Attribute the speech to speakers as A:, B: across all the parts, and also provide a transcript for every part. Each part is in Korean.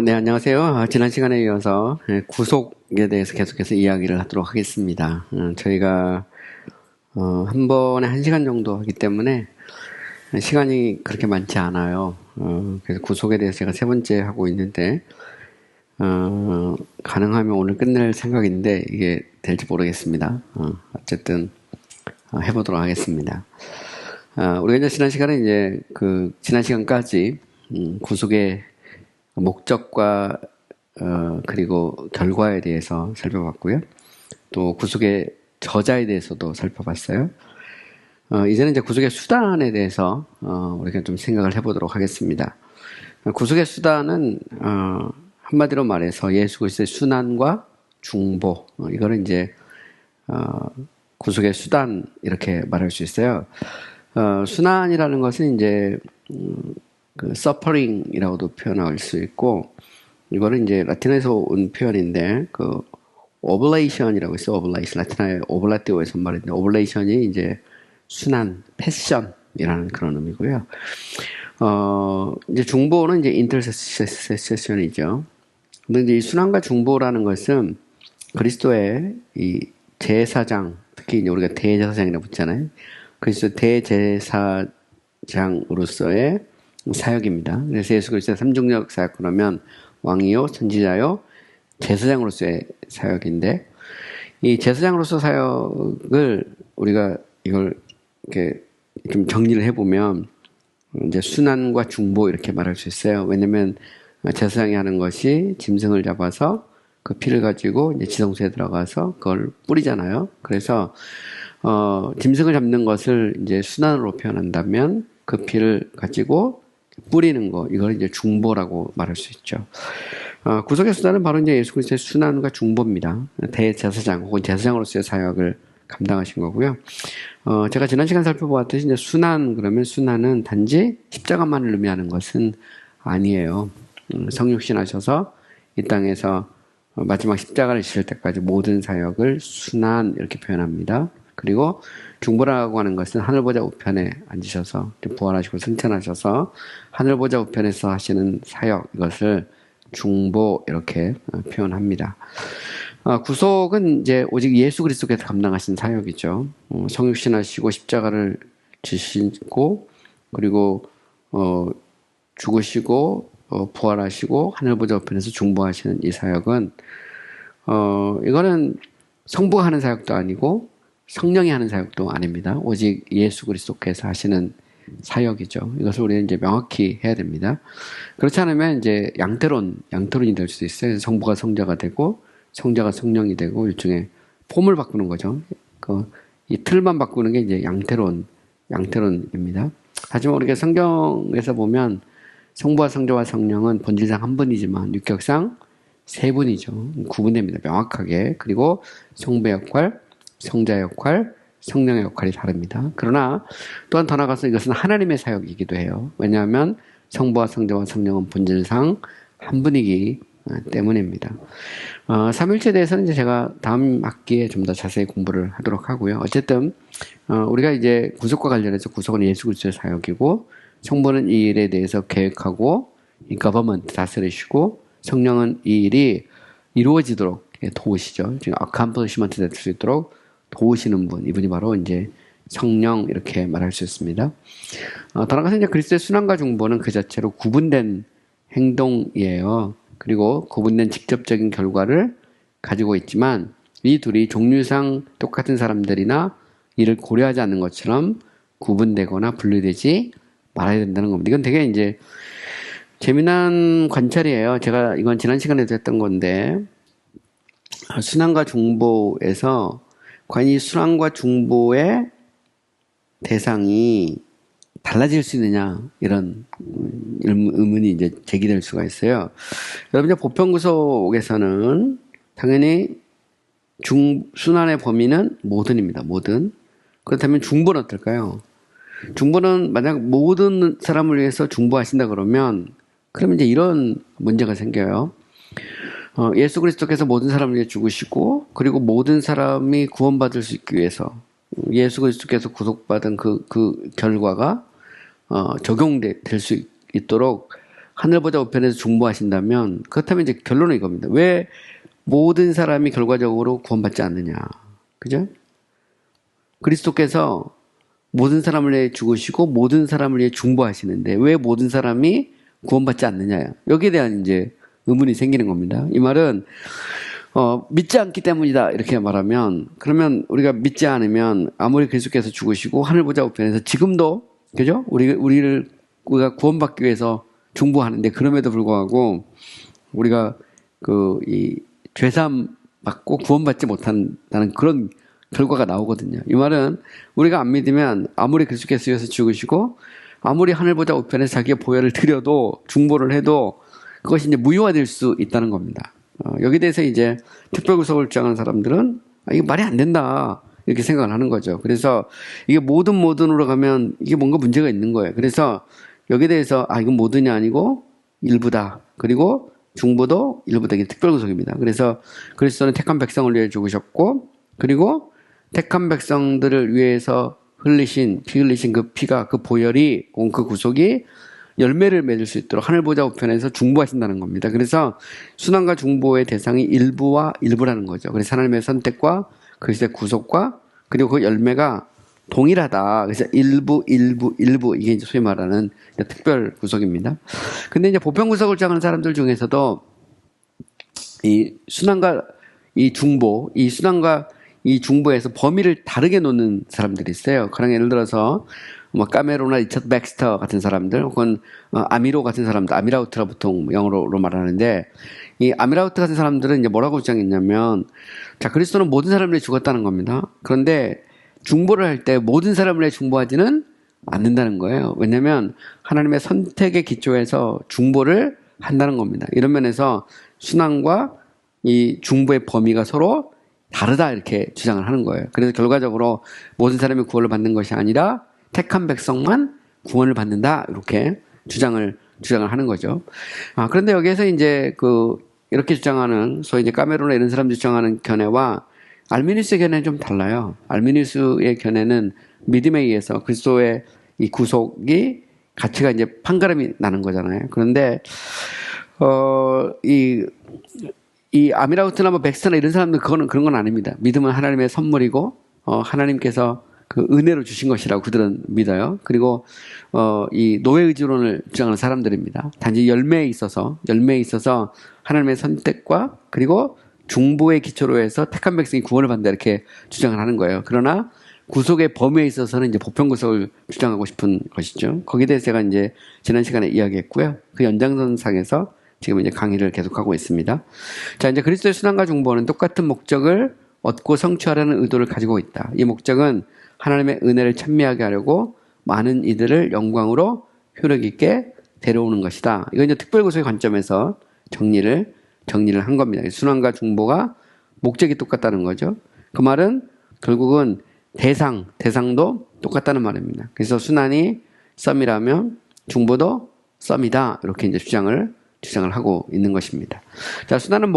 A: 네, 안녕하세요. 지난 시간에 이어서 구속에 대해서 계속해서 이야기를 하도록 하겠습니다. 저희가 한 번에 1시간 정도 하기 때문에 시간이 그렇게 많지 않아요. 그래서 구속에 대해서 제가 3번째 하고 있는데 가능하면 오늘 끝낼 생각인데 이게 될지 모르겠습니다. 어쨌든 해보도록 하겠습니다. 우리가 이제 지난 시간에 이제 지난 시간까지 구속의 목적과 그리고 결과에 대해서 살펴봤고요. 또 구속의 저자에 대해서도 살펴봤어요. 이제는 이제 구속의 수단에 대해서 우리가 좀 생각을 해보도록 하겠습니다. 구속의 수단은 한마디로 말해서 예수 그리스도의 순환과 중보, 이거를 이제 구속의 수단 이렇게 말할 수 있어요. 순환이라는 것은 이제 suffering이라고도 표현할 수 있고, 이거는 이제 라틴어에서 온 표현인데, oblation이라고 있어요. oblation. 라틴어의 오블라티오에서 말인데, oblation이 이제 순환, 패션이라는 그런 의미고요. 이제 중보는 이제 intercession이죠. 근데 이제 이 순환과 중보라는 것은 그리스도의 이 제사장, 특히 이제 우리가 대제사장이라고 붙잖아요. 그리스도 대제사장으로서의 사역입니다. 그래서 예수 그리스도의 삼중력 사역, 그러면 왕이요, 선지자요, 제사장으로서의 사역인데, 이 제사장으로서 사역을 우리가 이걸 이렇게 좀 정리를 해보면 이제 순환과 중보 이렇게 말할 수 있어요. 왜냐면 제사장이 하는 것이 짐승을 잡아서 그 피를 가지고 이제 지성소에 들어가서 그걸 뿌리잖아요. 그래서 짐승을 잡는 것을 이제 순환으로 표현한다면 그 피를 가지고 뿌리는 거, 이걸 이제 중보라고 말할 수 있죠. 구속의 수단은 바로 이제 예수 그리스도의 순환과 중보입니다. 대제사장 혹은 제사장으로서의 사역을 감당하신 거고요. 제가 지난 시간 살펴보았듯이 이제 순환, 그러면 순환은 단지 십자가만을 의미하는 것은 아니에요. 성육신하셔서 이 땅에서 마지막 십자가를 지실 때까지 모든 사역을 순환 이렇게 표현합니다. 그리고 중보라고 하는 것은 하늘보좌 우편에 앉으셔서 부활하시고 승천하셔서 하늘보좌 우편에서 하시는 사역, 이것을 중보 이렇게 표현합니다. 구속은 이제 오직 예수 그리스도께서 감당하신 사역이죠. 성육신하시고 십자가를 지시고 그리고 죽으시고 부활하시고 하늘보좌 우편에서 중보하시는 이 사역은 이거는 성부가 하는 사역도 아니고 성령이 하는 사역도 아닙니다. 오직 예수 그리스도께서 하시는 사역이죠. 이것을 우리는 이제 명확히 해야 됩니다. 그렇지 않으면 이제 양태론이 될 수도 있어요. 성부가 성자가 되고 성자가 성령이 되고 일종의 폼을 바꾸는 거죠. 이 틀만 바꾸는 게 이제 양태론입니다. 하지만 우리가 성경에서 보면 성부와 성자와 성령은 본질상 한 분이지만 육격상 세 분이죠. 구분됩니다. 명확하게. 그리고 성부의 역할, 성자의 역할, 성령의 역할이 다릅니다. 그러나 또한 더 나아가서 이것은 하나님의 사역이기도 해요. 왜냐하면 성부와 성자와 성령은 본질상 한 분이기 때문입니다. 삼일체에 대해서는 이제 제가 다음 학기에 좀 더 자세히 공부를 하도록 하고요. 어쨌든 우리가 이제 구속과 관련해서 구속은 예수 그리스도의 사역이고, 성부는 이 일에 대해서 계획하고 이 거버먼트 다스리시고, 성령은 이 일이 이루어지도록 도우시죠. 지금 accomplishment 될 수 있도록 도우시는 분, 이분이 바로 이제 성령 이렇게 말할 수 있습니다. 더 나아가서 이제 그리스도의 순환과 중보는 그 자체로 구분된 행동이에요. 그리고 구분된 직접적인 결과를 가지고 있지만 이 둘이 종류상 똑같은 사람들이나 이를 고려하지 않는 것처럼 구분되거나 분리되지 말아야 된다는 겁니다. 이건 되게 이제 재미난 관찰이에요. 제가 이건 지난 시간에도 했던 건데, 순환과 중보에서 과연 이 순환과 중보의 대상이 달라질 수 있느냐, 이런 의문이 이제 제기될 수가 있어요. 여러분, 이제 보편구속에서는 당연히 순환의 범위는 모든입니다. 모든. 그렇다면 중보는 어떨까요? 중보는 만약 모든 사람을 위해서 중보하신다 그러면 이제 이런 문제가 생겨요. 예수 그리스도께서 모든 사람을 위해 죽으시고, 그리고 모든 사람이 구원받을 수 있기 위해서 예수 그리스도께서 구속받은 그 결과가 적용될 수 있도록 하늘보다 우편에서 중보하신다면, 그렇다면 이제 결론은 이겁니다. 왜 모든 사람이 결과적으로 구원받지 않느냐. 그죠? 그리스도께서 모든 사람을 위해 죽으시고 모든 사람을 위해 중보하시는데 왜 모든 사람이 구원받지 않느냐. 여기에 대한 이제 의문이 생기는 겁니다. 이 말은 믿지 않기 때문이다 이렇게 말하면, 그러면 우리가 믿지 않으면 아무리 그리스도께서 죽으시고 하늘보자 우편에서 지금도, 그죠? 우리가 구원받기 위해서 중보하는데, 그럼에도 불구하고 우리가 이 죄사함 받고 구원받지 못한다는 그런 결과가 나오거든요. 이 말은 우리가 안 믿으면 아무리 그리스도께서 위해서 죽으시고 아무리 하늘보자 우편에서 자기의 보혈을 드려도 중보를 해도 그것이 이제 무효화될 수 있다는 겁니다. 여기에 대해서 이제 특별구속을 주장하는 사람들은 이게 말이 안 된다 이렇게 생각을 하는 거죠. 그래서 이게 모든으로 가면 이게 뭔가 문제가 있는 거예요. 그래서 여기에 대해서 이건 모든이 아니고 일부다. 그리고 중보도 일부다. 이게 특별구속입니다. 그래서 그리스도는 택한 백성을 위해 죽으셨고, 그리고 택한 백성들을 위해서 피 흘리신 그 피가, 그 보혈이, 그 구속이 열매를 맺을 수 있도록 하늘보자 우편에서 중보하신다는 겁니다. 그래서 순환과 중보의 대상이 일부와 일부라는 거죠. 그래서 하나님의 선택과 그리스도의 구속과 그리고 그 열매가 동일하다. 그래서 일부 이게 이제 소위 말하는 특별 구속입니다. 근데 이제 보편 구속을 주장하는 사람들 중에서도 이 순환과 이 순환과 이 중보에서 범위를 다르게 놓는 사람들이 있어요. 그런 예를 들어서 까메로나 리처드 백스터 같은 사람들, 혹은 아미로 같은 사람들, 아미라우트라 보통 영어로 말하는데, 이 아미라우트 같은 사람들은 이제 뭐라고 주장했냐면, 자, 그리스도는 모든 사람을 위해 죽었다는 겁니다. 그런데 중보를 할 때 모든 사람을 위해 중보하지는 않는다는 거예요. 왜냐하면 하나님의 선택의 기초에서 중보를 한다는 겁니다. 이런 면에서 순환과 이 중보의 범위가 서로 다르다 이렇게 주장을 하는 거예요. 그래서 결과적으로 모든 사람이 구원을 받는 것이 아니라 택한 백성만 구원을 받는다 이렇게 주장을 하는 거죠. 그런데 여기에서 이제 이렇게 주장하는 소위 이제 까메로나 이런 사람들이 주장하는 견해와 알미니우스의 견해는 좀 달라요. 알미니우스의 견해는 믿음에 의해서 그리스도의 이 구속이 가치가 이제 판가름이 나는 거잖아요. 그런데 이 아미라우트나 백스터나 이런 사람들 그런 건 아닙니다. 믿음은 하나님의 선물이고 하나님께서 그 은혜로 주신 것이라고 그들은 믿어요. 그리고 이 노예 의지론을 주장하는 사람들입니다. 단지 열매에 있어서 하나님의 선택과 그리고 중보의 기초로 해서 택한 백성이 구원을 받는다 이렇게 주장을 하는 거예요. 그러나 구속의 범위에 있어서는 이제 보편 구속을 주장하고 싶은 것이죠. 거기에 대해서 제가 이제 지난 시간에 이야기했고요. 그 연장선상에서 지금 이제 강의를 계속하고 있습니다. 자, 이제 그리스도의 순환과 중보는 똑같은 목적을 얻고 성취하려는 의도를 가지고 있다. 이 목적은 하나님의 은혜를 찬미하게 하려고 많은 이들을 영광으로 효력 있게 데려오는 것이다. 이건 이제 특별구속의 관점에서 정리를 한 겁니다. 순환과 중보가 목적이 똑같다는 거죠. 그 말은 결국은 대상도 똑같다는 말입니다. 그래서 순환이 썸이라면 중보도 썸이다. 이렇게 이제 주장을 하고 있는 것입니다. 자, 순환은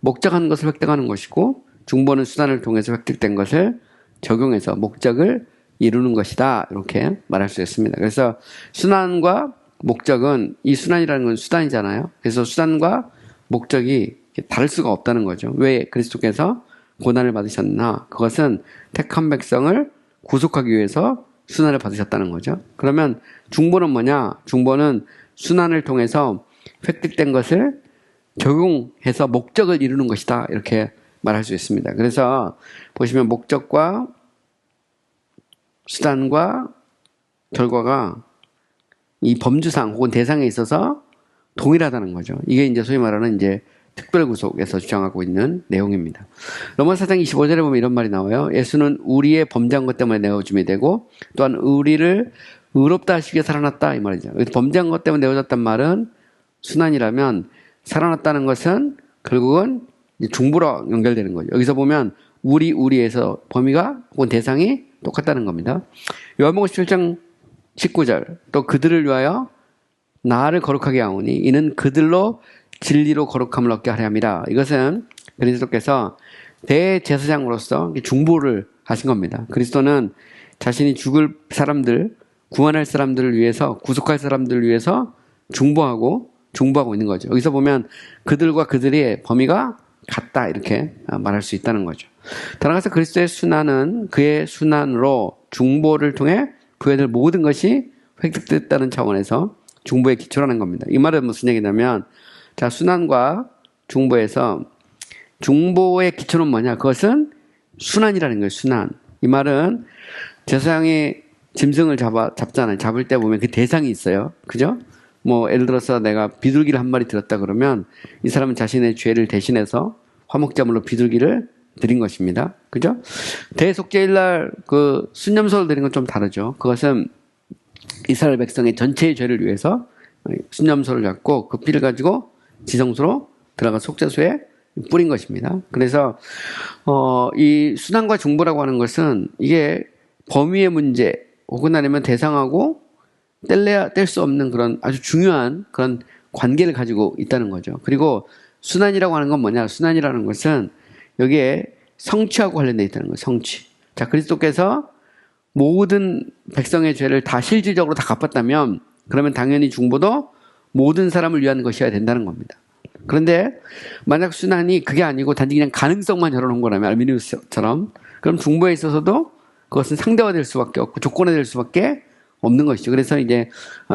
A: 목적한 것을 획득하는 것이고, 중보는 순환을 통해서 획득된 것을 적용해서 목적을 이루는 것이다. 이렇게 말할 수 있습니다. 그래서 순환과 목적은, 이 순환이라는 건 수단이잖아요. 그래서 수단과 목적이 다를 수가 없다는 거죠. 왜 그리스도께서 고난을 받으셨나? 그것은 택한 백성을 구속하기 위해서 순환을 받으셨다는 거죠. 그러면 중보는 뭐냐? 중보는 순환을 통해서 획득된 것을 적용해서 목적을 이루는 것이다. 이렇게 말할 수 있습니다. 그래서 보시면 목적과 수단과 결과가 이 범주상 혹은 대상에 있어서 동일하다는 거죠. 이게 이제 소위 말하는 이제 특별구속에서 주장하고 있는 내용입니다. 로마서 4장 25절에 보면 이런 말이 나와요. 예수는 우리의 범죄한 것 때문에 내어줌이 되고 또한 우리를 의롭다 하시기에 살아났다 이 말이죠. 범죄한 것 때문에 내어졌단 말은 순환이라면, 살아났다는 것은 결국은 중보로 연결되는 거죠. 여기서 보면 우리에서 범위가 혹은 대상이 똑같다는 겁니다. 요한복음 17장 19절 또 그들을 위하여 나를 거룩하게 하오니 이는 그들로 진리로 거룩함을 얻게 하려 함이라. 이것은 그리스도께서 대제사장으로서 중보를 하신 겁니다. 그리스도는 자신이 죽을 사람들, 구원할 사람들을 위해서, 구속할 사람들을 위해서 중보하고 있는 거죠. 여기서 보면 그들과 그들의 범위가 같다 이렇게 말할 수 있다는 거죠. 따라서 그리스도의 순환은 그의 순환으로 중보를 통해 구해낼 모든 것이 획득됐다는 차원에서 중보에 기초라는 겁니다. 이 말은 무슨 얘기냐면, 자, 순환과 중보에서 중보의 기초는 뭐냐? 그것은 순환이라는 거예요. 순환. 이 말은 제사장이 짐승을 잡잖아요. 잡을 때 보면 그 대상이 있어요. 그죠? 뭐 예를 들어서 내가 비둘기를 한 마리 들었다 그러면 이 사람은 자신의 죄를 대신해서 화목제물로 비둘기를 드린 것입니다. 그죠? 대속죄일날 그 순념소를 드린 건 좀 다르죠. 그것은 이스라엘 백성의 전체의 죄를 위해서 순념소를 잡고 그 피를 가지고 지성소로 들어가 속죄소에 뿌린 것입니다. 그래서 이 순환과 중보라고 하는 것은 이게 범위의 문제 혹은 아니면 대상하고 뗄 수 없는 그런 아주 중요한 그런 관계를 가지고 있다는 거죠. 그리고 순환이라고 하는 건 뭐냐? 순환이라는 것은 여기에 성취하고 관련되어 있다는 거예요. 성취. 자, 그리스도께서 모든 백성의 죄를 다 실질적으로 다 갚았다면 그러면 당연히 중보도 모든 사람을 위한 것이어야 된다는 겁니다. 그런데 만약 순환이 그게 아니고 단지 그냥 가능성만 열어놓은 거라면 알미니우스처럼, 그럼 중보에 있어서도 그것은 상대화될 수밖에 없고 조건화될 수밖에 없는 것이죠. 그래서 이제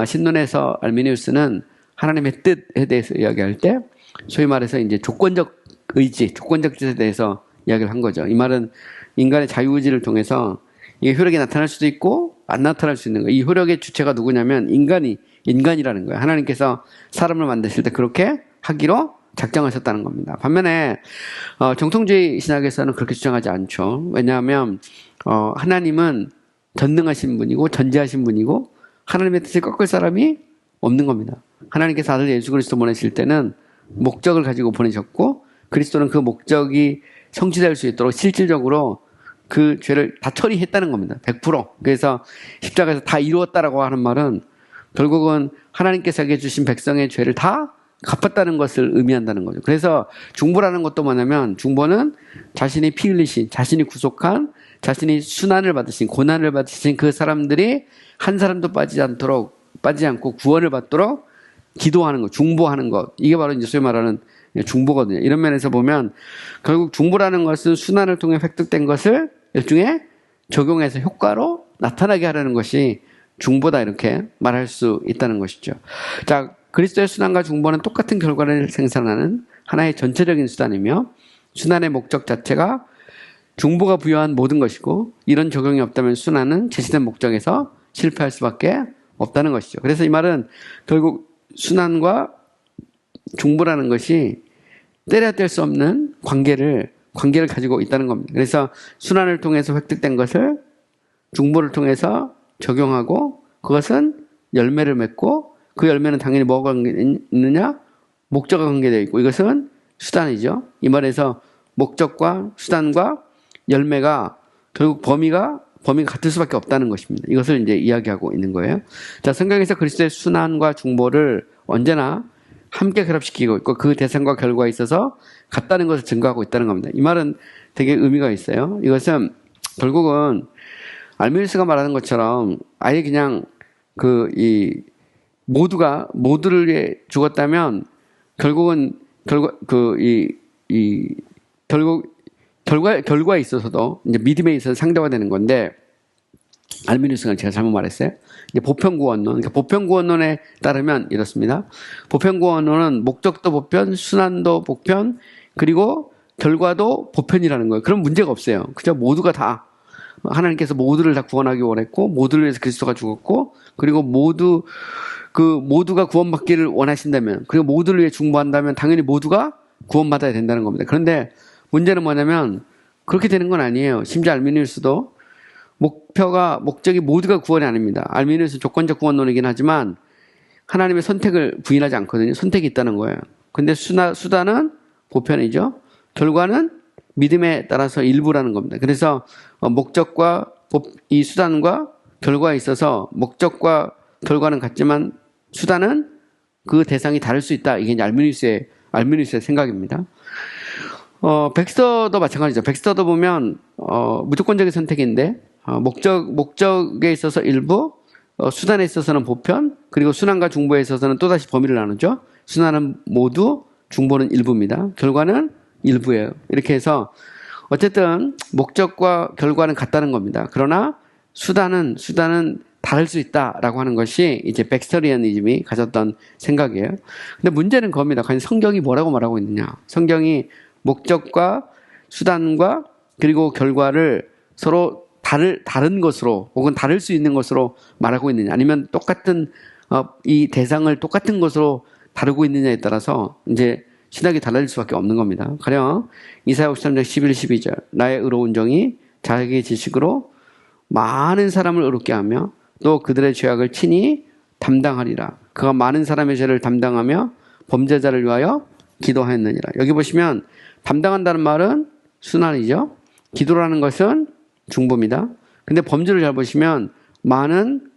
A: 신론에서 알미니우스는 하나님의 뜻에 대해서 이야기할 때 소위 말해서 이제 조건적 의지, 조건적 뜻에 대해서 이야기를 한 거죠. 이 말은 인간의 자유의지를 통해서 이게 효력이 나타날 수도 있고 안 나타날 수 있는 거예요. 이 효력의 주체가 누구냐면 인간이라는 거예요. 하나님께서 사람을 만드실 때 그렇게 하기로 작정하셨다는 겁니다. 반면에 정통주의 신학에서는 그렇게 주장하지 않죠. 왜냐하면 하나님은 전능하신 분이고 전지하신 분이고 하나님의 뜻을 꺾을 사람이 없는 겁니다. 하나님께서 아들 예수 그리스도 보내실 때는 목적을 가지고 보내셨고 그리스도는 그 목적이 성취될 수 있도록 실질적으로 그 죄를 다 처리했다는 겁니다. 100%. 그래서 십자가에서 다 이루었다라고 하는 말은 결국은 하나님께서 에게 주신 백성의 죄를 다 갚았다는 것을 의미한다는 거죠. 그래서 중보라는 것도 뭐냐면 중보는 자신이 피 흘리신, 자신이 구속한, 자신이 순환을 받으신, 고난을 받으신 그 사람들이 한 사람도 빠지지 않고 구원을 받도록 기도하는 것, 중보하는 것. 이게 바로 이제 소위 말하는 중보거든요. 이런 면에서 보면 결국 중보라는 것은 순환을 통해 획득된 것을 일종의 적용해서 효과로 나타나게 하려는 것이 중보다 이렇게 말할 수 있다는 것이죠. 자, 그리스도의 순환과 중보는 똑같은 결과를 생산하는 하나의 전체적인 수단이며 순환의 목적 자체가 중보가 부여한 모든 것이고 이런 적용이 없다면 순환은 제시된 목적에서 실패할 수밖에 없다는 것이죠. 그래서 이 말은 결국 순환과 중보라는 것이 때려야 뗄 수 없는 관계를 가지고 있다는 겁니다. 그래서 순환을 통해서 획득된 것을 중보를 통해서 적용하고 그것은 열매를 맺고 그 열매는 당연히 뭐가 있느냐? 목적과 관계되어 있고 이것은 수단이죠. 이 말에서 목적과 수단과 열매가 결국 범위가 같을 수밖에 없다는 것입니다. 이것을 이제 이야기하고 있는 거예요. 자, 성경에서 그리스도의 순환과 중보를 언제나 함께 결합시키고 있고 그 대상과 결과에 있어서 같다는 것을 증거하고 있다는 겁니다. 이 말은 되게 의미가 있어요. 이것은 결국은 알미누스가 말하는 것처럼 아예 그냥 모두를 위해 죽었다면 결국은 결과에 있어서도 이제 믿음에 있어서 상대화되는 건데 알미누스가 제가 잘못 말했어요. 이제 보편구원론. 그러니까 보편구원론에 따르면 이렇습니다. 보편구원론은 목적도 보편, 순환도 보편, 그리고 결과도 보편이라는 거예요. 그런 문제가 없어요. 그죠? 모두가 다 하나님께서 모두를 다 구원하기 원했고 모두를 위해서 그리스도가 죽었고 그리고 모두가 구원받기를 원하신다면 그리고 모두를 위해 중보한다면 당연히 모두가 구원받아야 된다는 겁니다. 그런데 문제는 뭐냐면 그렇게 되는 건 아니에요. 심지어 알미누스도 목적이 모두가 구원이 아닙니다. 알미누스는 조건적 구원론이긴 하지만 하나님의 선택을 부인하지 않거든요. 선택이 있다는 거예요. 근데 수단은 보편이죠. 결과는 믿음에 따라서 일부라는 겁니다. 그래서 목적과 이 수단과 결과에 있어서 목적과 결과는 같지만 수단은 그 대상이 다를 수 있다. 이게 이제 알미누스의 생각입니다. 백스터도 마찬가지죠. 백스터도 보면 무조건적인 선택인데 목적에 있어서 일부, 수단에 있어서는 보편, 그리고 순환과 중보에 있어서는 또다시 범위를 나누죠. 순환은 모두, 중보는 일부입니다. 결과는 일부예요. 이렇게 해서 어쨌든 목적과 결과는 같다는 겁니다. 그러나 수단은 다를 수 있다라고 하는 것이 이제 백스터리안이즘이 가졌던 생각이에요. 근데 문제는 겁니다. 과연 성경이 뭐라고 말하고 있느냐? 성경이 목적과 수단과 그리고 결과를 서로 다른 것으로 혹은 다를 수 있는 것으로 말하고 있느냐, 아니면 똑같은 이 대상을 똑같은 것으로 다루고 있느냐에 따라서 이제 신학이 달라질 수밖에 없는 겁니다. 가령 이사야 53장 11, 12절 나의 의로운 정이 자기의 지식으로 많은 사람을 의롭게 하며 또 그들의 죄악을 친히 담당하리라. 그가 많은 사람의 죄를 담당하며 범죄자를 위하여 기도하였느니라. 여기 보시면 담당한다는 말은 순환이죠. 기도라는 것은 중보입니다. 근데 범주를 잘 보시면 많은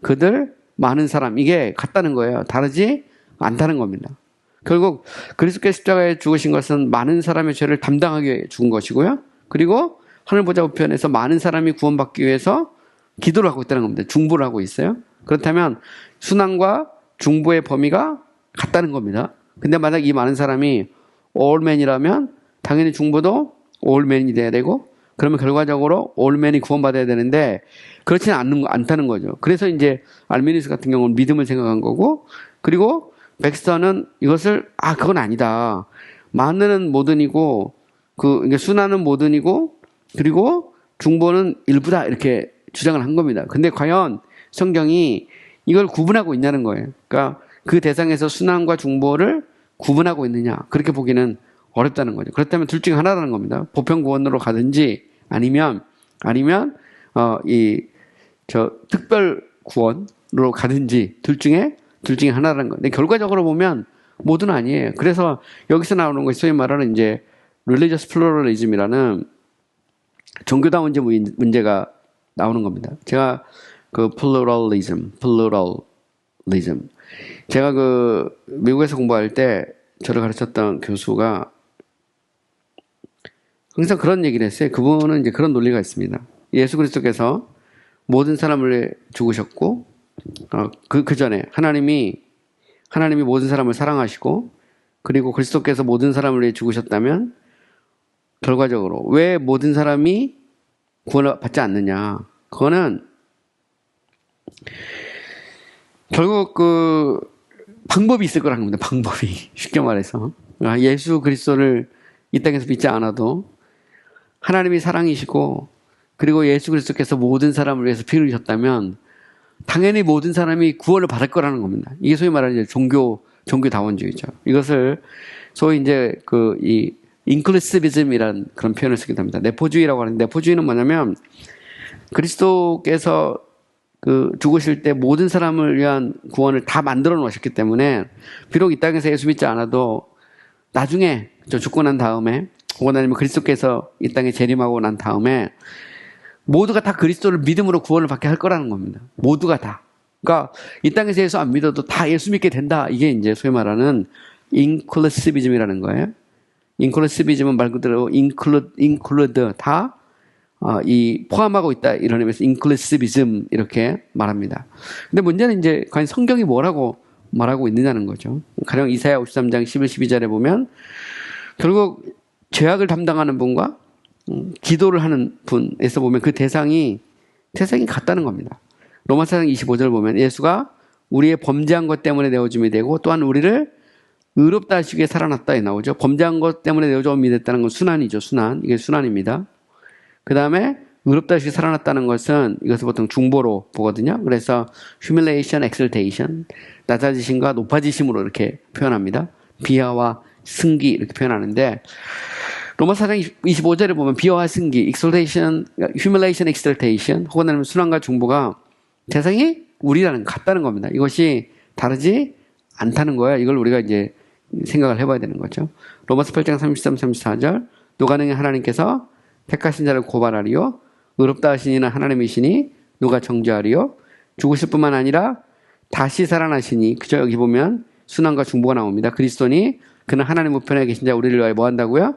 A: 사람, 이게 같다는 거예요. 다르지 않다는 겁니다. 결국 그리스도께서 십자가에 죽으신 것은 많은 사람의 죄를 담당하기 위해 죽은 것이고요. 그리고 하늘 보좌 우편에서 많은 사람이 구원받기 위해서 기도를 하고 있다는 겁니다. 중보를 하고 있어요. 그렇다면 순환과 중보의 범위가 같다는 겁니다. 근데 만약 이 많은 사람이 all men이라면 당연히 중보도 all men이 돼야 되고, 그러면 결과적으로 all men이 구원받아야 되는데 그렇지는 않다는 거죠. 그래서 이제 알미니스 같은 경우는 믿음을 생각한 거고, 그리고 백스터는 이것을 그건 아니다. 많은 모든이고 순환은 모든이고 그리고 중보는 일부다, 이렇게 주장을 한 겁니다. 근데 과연 성경이 이걸 구분하고 있냐는 거예요. 그러니까 그 대상에서 순환과 중보를 구분하고 있느냐, 그렇게 보기는 어렵다는 거죠. 그렇다면 둘 중에 하나라는 겁니다. 보편 구원으로 가든지 아니면 특별 구원으로 가든지 둘 중에 하나라는 거예요. 근데 결과적으로 보면 모두는 아니에요. 그래서 여기서 나오는 것이 소위 말하는 이제 religious pluralism이라는 종교다운 문제가 나오는 겁니다. 제가 pluralism. 제가 미국에서 공부할 때 저를 가르쳤던 교수가 항상 그런 얘기를 했어요. 그분은 이제 그런 논리가 있습니다. 예수 그리스도께서 모든 사람을 위해 죽으셨고, 그 전에 하나님이 모든 사람을 사랑하시고, 그리고 그리스도께서 모든 사람을 위해 죽으셨다면, 결과적으로 왜 모든 사람이 구원을 받지 않느냐? 그거는 결국 방법이 있을 거라는 겁니다. 방법이. 쉽게 말해서. 예수 그리스도를 이 땅에서 믿지 않아도 하나님이 사랑이시고, 그리고 예수 그리스도께서 모든 사람을 위해서 피를 흘리셨다면 당연히 모든 사람이 구원을 받을 거라는 겁니다. 이게 소위 말하는 종교다원주의죠. 이것을 소위 이제 이 인클루시비즘이라는 그런 표현을 쓰기도 합니다. 내포주의라고 하는데, 내포주의는 뭐냐면 그리스도께서 죽으실 때 모든 사람을 위한 구원을 다 만들어 놓으셨기 때문에 비록 이 땅에서 예수 믿지 않아도 나중에 죽고 난 다음에, 혹은 아니면 그리스도께서 이 땅에 재림하고 난 다음에 모두가 다 그리스도를 믿음으로 구원을 받게 할 거라는 겁니다. 모두가 다. 그러니까 이 땅에서 예수 안 믿어도 다 예수 믿게 된다. 이게 이제 소위 말하는 인클루시비즘이라는 거예요. 인클루시비즘은 말 그대로 include 다 포함하고 있다, 이런 의미에서 인클루시비즘 이렇게 말합니다. 근데 문제는 이제 과연 성경이 뭐라고 말하고 있느냐는 거죠. 가령 이사야 53장 11, 12절에 보면 결국 죄악을 담당하는 분과 기도를 하는 분에서 보면 그 대상이 같다는 겁니다. 로마서 4장 25절을 보면 예수가 우리의 범죄한 것 때문에 내어줌이 되고 또한 우리를 의롭다 하시기에 살아났다에 나오죠. 범죄한 것 때문에 내어줌이 됐다는 건 순환이죠. 순환. 이게 순환입니다. 그 다음에 의롭다 하시기에 살아났다는 것은 이것을 보통 중보로 보거든요. 그래서 humiliation, exaltation, 낮아지심과 높아지심으로 이렇게 표현합니다. 비하와 승기 이렇게 표현하는데, 로마서 4장 25절에 보면 비하와 승기, exaltation, humiliation, exaltation, 혹은 아니면 순환과 중보가 대상이 우리라는 같다는 겁니다. 이것이 다르지 않다는 거야. 이걸 우리가 이제 생각을 해봐야 되는 거죠. 로마서 8장 33, 34절, 누가 능히 하나님께서 택하신 자를 고발하리요, 의롭다 하신 이는 하나님이시니 누가 정죄하리요, 죽으실 뿐만 아니라 다시 살아나시니, 그죠? 여기 보면 순환과 중보가 나옵니다. 그리스도니 그는 하나님 우편에 계신 자 우리를 위하여 뭐 한다고요?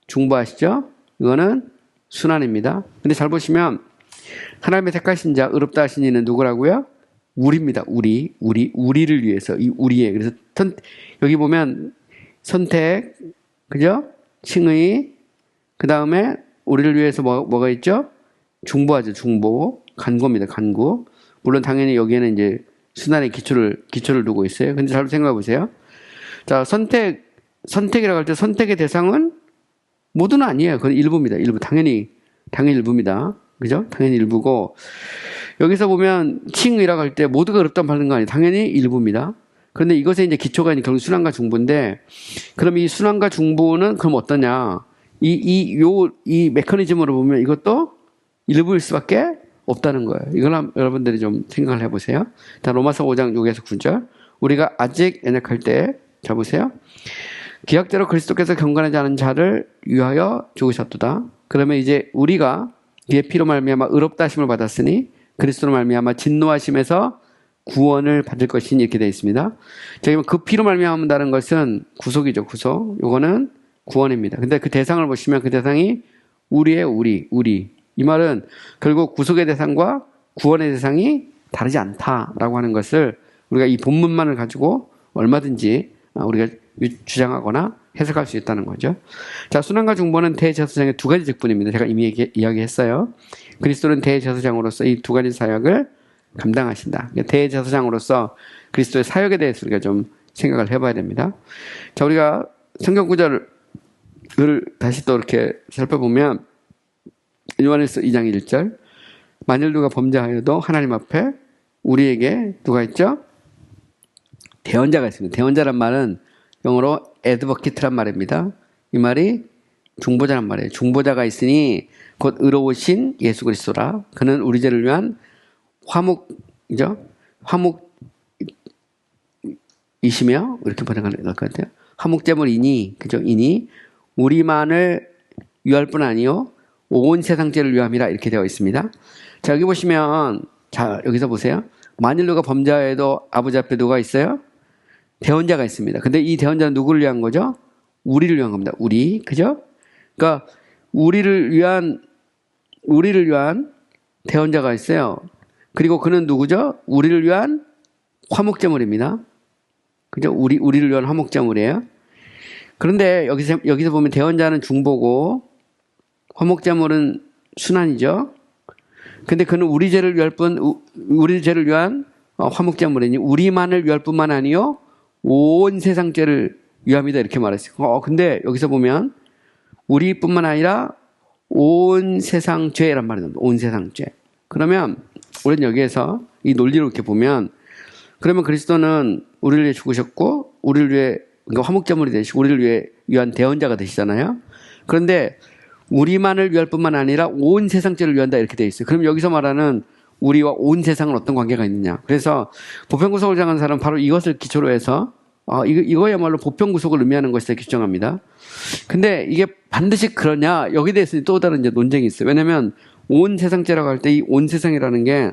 A: 중보하시죠? 이거는 순환입니다. 근데 잘 보시면 하나님의 택하신 자, 의롭다 하신 이는 누구라고요? 우리입니다. 우리를 위해서. 이 우리의. 그래서 여기 보면 선택, 그죠? 칭의, 그 다음에 우리를 위해서 뭐가 있죠? 중보하죠. 중보. 간구입니다. 간구. 물론 당연히 여기에는 이제 순환의 기초를 두고 있어요. 근데 잘 생각해 보세요. 자, 선택이라고 할 때 선택의 대상은 모두는 아니에요. 그건 일부입니다. 일부. 당연히 일부입니다. 그죠? 당연히 일부고, 여기서 보면 칭의라고 할 때 모두가 어렵다는 받는 거 아니에요. 당연히 일부입니다. 그런데 이것의 이제 기초가 이제 결국 순환과 중보인데, 그럼 이 순환과 중보는 그럼 어떠냐? 이 메커니즘으로 보면 이것도 일부일 수밖에 없다는 거예요. 이걸 여러분들이 좀 생각을 해보세요. 자, 로마서 5장 6에서 9절. 우리가 아직 연약할 때, 자 보세요. 기약대로 그리스도께서 경건하지 않은 자를 위하여 죽으셨도다. 그러면 이제 우리가 그의 피로 말미암아 의롭다 하심을 받았으니 그리스도로 말미암아 진노하심에서 구원을 받을 것이니 이렇게 되어 있습니다. 자, 그 피로 말미암는다는 것은 구속이죠. 구속. 요거는 구원입니다. 근데 그 대상을 보시면 그 대상이 우리예요. 우리. 이 말은 결국 구속의 대상과 구원의 대상이 다르지 않다라고 하는 것을 우리가 이 본문만을 가지고 얼마든지 우리가 주장하거나 해석할 수 있다는 거죠. 자, 순환과 중보는 대제사장의 두 가지 직분입니다. 제가 이미 이야기했어요. 그리스도는 대제사장으로서 이 두 가지 사역을 감당하신다. 대제사장으로서 그리스도의 사역에 대해서 우리가 좀 생각을 해봐야 됩니다. 자, 우리가 성경 구절을 다시 또 이렇게 살펴보면 요한일서 2장 1절, 만일 누가 범죄하여도 하나님 앞에 우리에게 누가 있죠? 대언자가 있습니다. 대언자란 말은 영어로 advocate란 말입니다. 이 말이 중보자란 말이에요. 중보자가 있으니 곧 의로우신 예수 그리스도라. 그는 우리 죄를 위한 화목이죠. 화목이시며 이렇게 번역하는 것 같아요. 화목제물이니, 그죠? 이니 우리만을 위할 뿐 아니요 온 세상 죄를 위함이라 이렇게 되어 있습니다. 자, 여기 보시면, 자, 여기서 보세요. 만일 누가 범죄해도 아버지 앞에 누가 있어요? 대언자가 있습니다. 근데 이 대언자는 누구를 위한 거죠? 우리를 위한 겁니다. 우리, 그죠? 그러니까 우리를 위한 대언자가 있어요. 그리고 그는 누구죠? 우리를 위한 화목제물입니다. 그죠? 우리를 위한 화목제물이에요. 그런데 여기서 보면 대언자는 중보고 화목제물은 순환이죠. 근데 그는 우리 죄를 위한 화목제물이니 우리만을 위할 뿐만 아니요 온 세상 죄를 위함이다 이렇게 말했어요. 근데 여기서 보면 우리뿐만 아니라 온 세상 죄란 말이 나옵니다. 온 세상 죄. 그러면 우리는 여기에서 이 논리를 이렇게 보면, 그러면 그리스도는 우리를 위해 죽으셨고 우리를 위해, 그러니까 화목제물이 되시고 우리를 위한 대언자가 되시잖아요. 그런데 우리만을 위할 뿐만 아니라 온 세상 죄를 위한다 이렇게 되어 있어요. 그럼 여기서 말하는 우리와 온 세상은 어떤 관계가 있느냐. 그래서 보편구속을 정한 사람은 바로 이것을 기초로 해서 이거야말로 보편구속을 의미하는 것이다 규정합니다. 근데 이게 반드시 그러냐, 여기에 대해서는 또 다른 이제 논쟁이 있어요. 왜냐하면 온 세상죄라고 할 때 이 온 세상이라는 게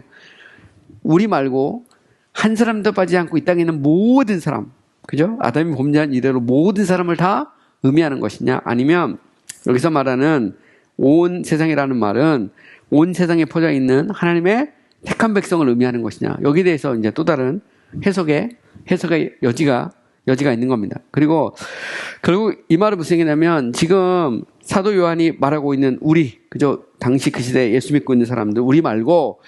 A: 우리 말고 한 사람도 빠지지 않고 이 땅에 있는 모든 사람, 그죠? 아담이 범죄한 이래로 모든 사람을 다 의미하는 것이냐, 아니면 여기서 말하는 온 세상이라는 말은 온 세상에 퍼져 있는 하나님의 택한 백성을 의미하는 것이냐, 여기에 대해서 이제 또 다른 해석의 여지가 있는 겁니다. 그리고 결국 이 말은 무슨 얘기냐면, 지금 사도 요한이 말하고 있는 우리, 그죠? 당시 그 시대에 예수 믿고 있는 사람들, 우리 말고도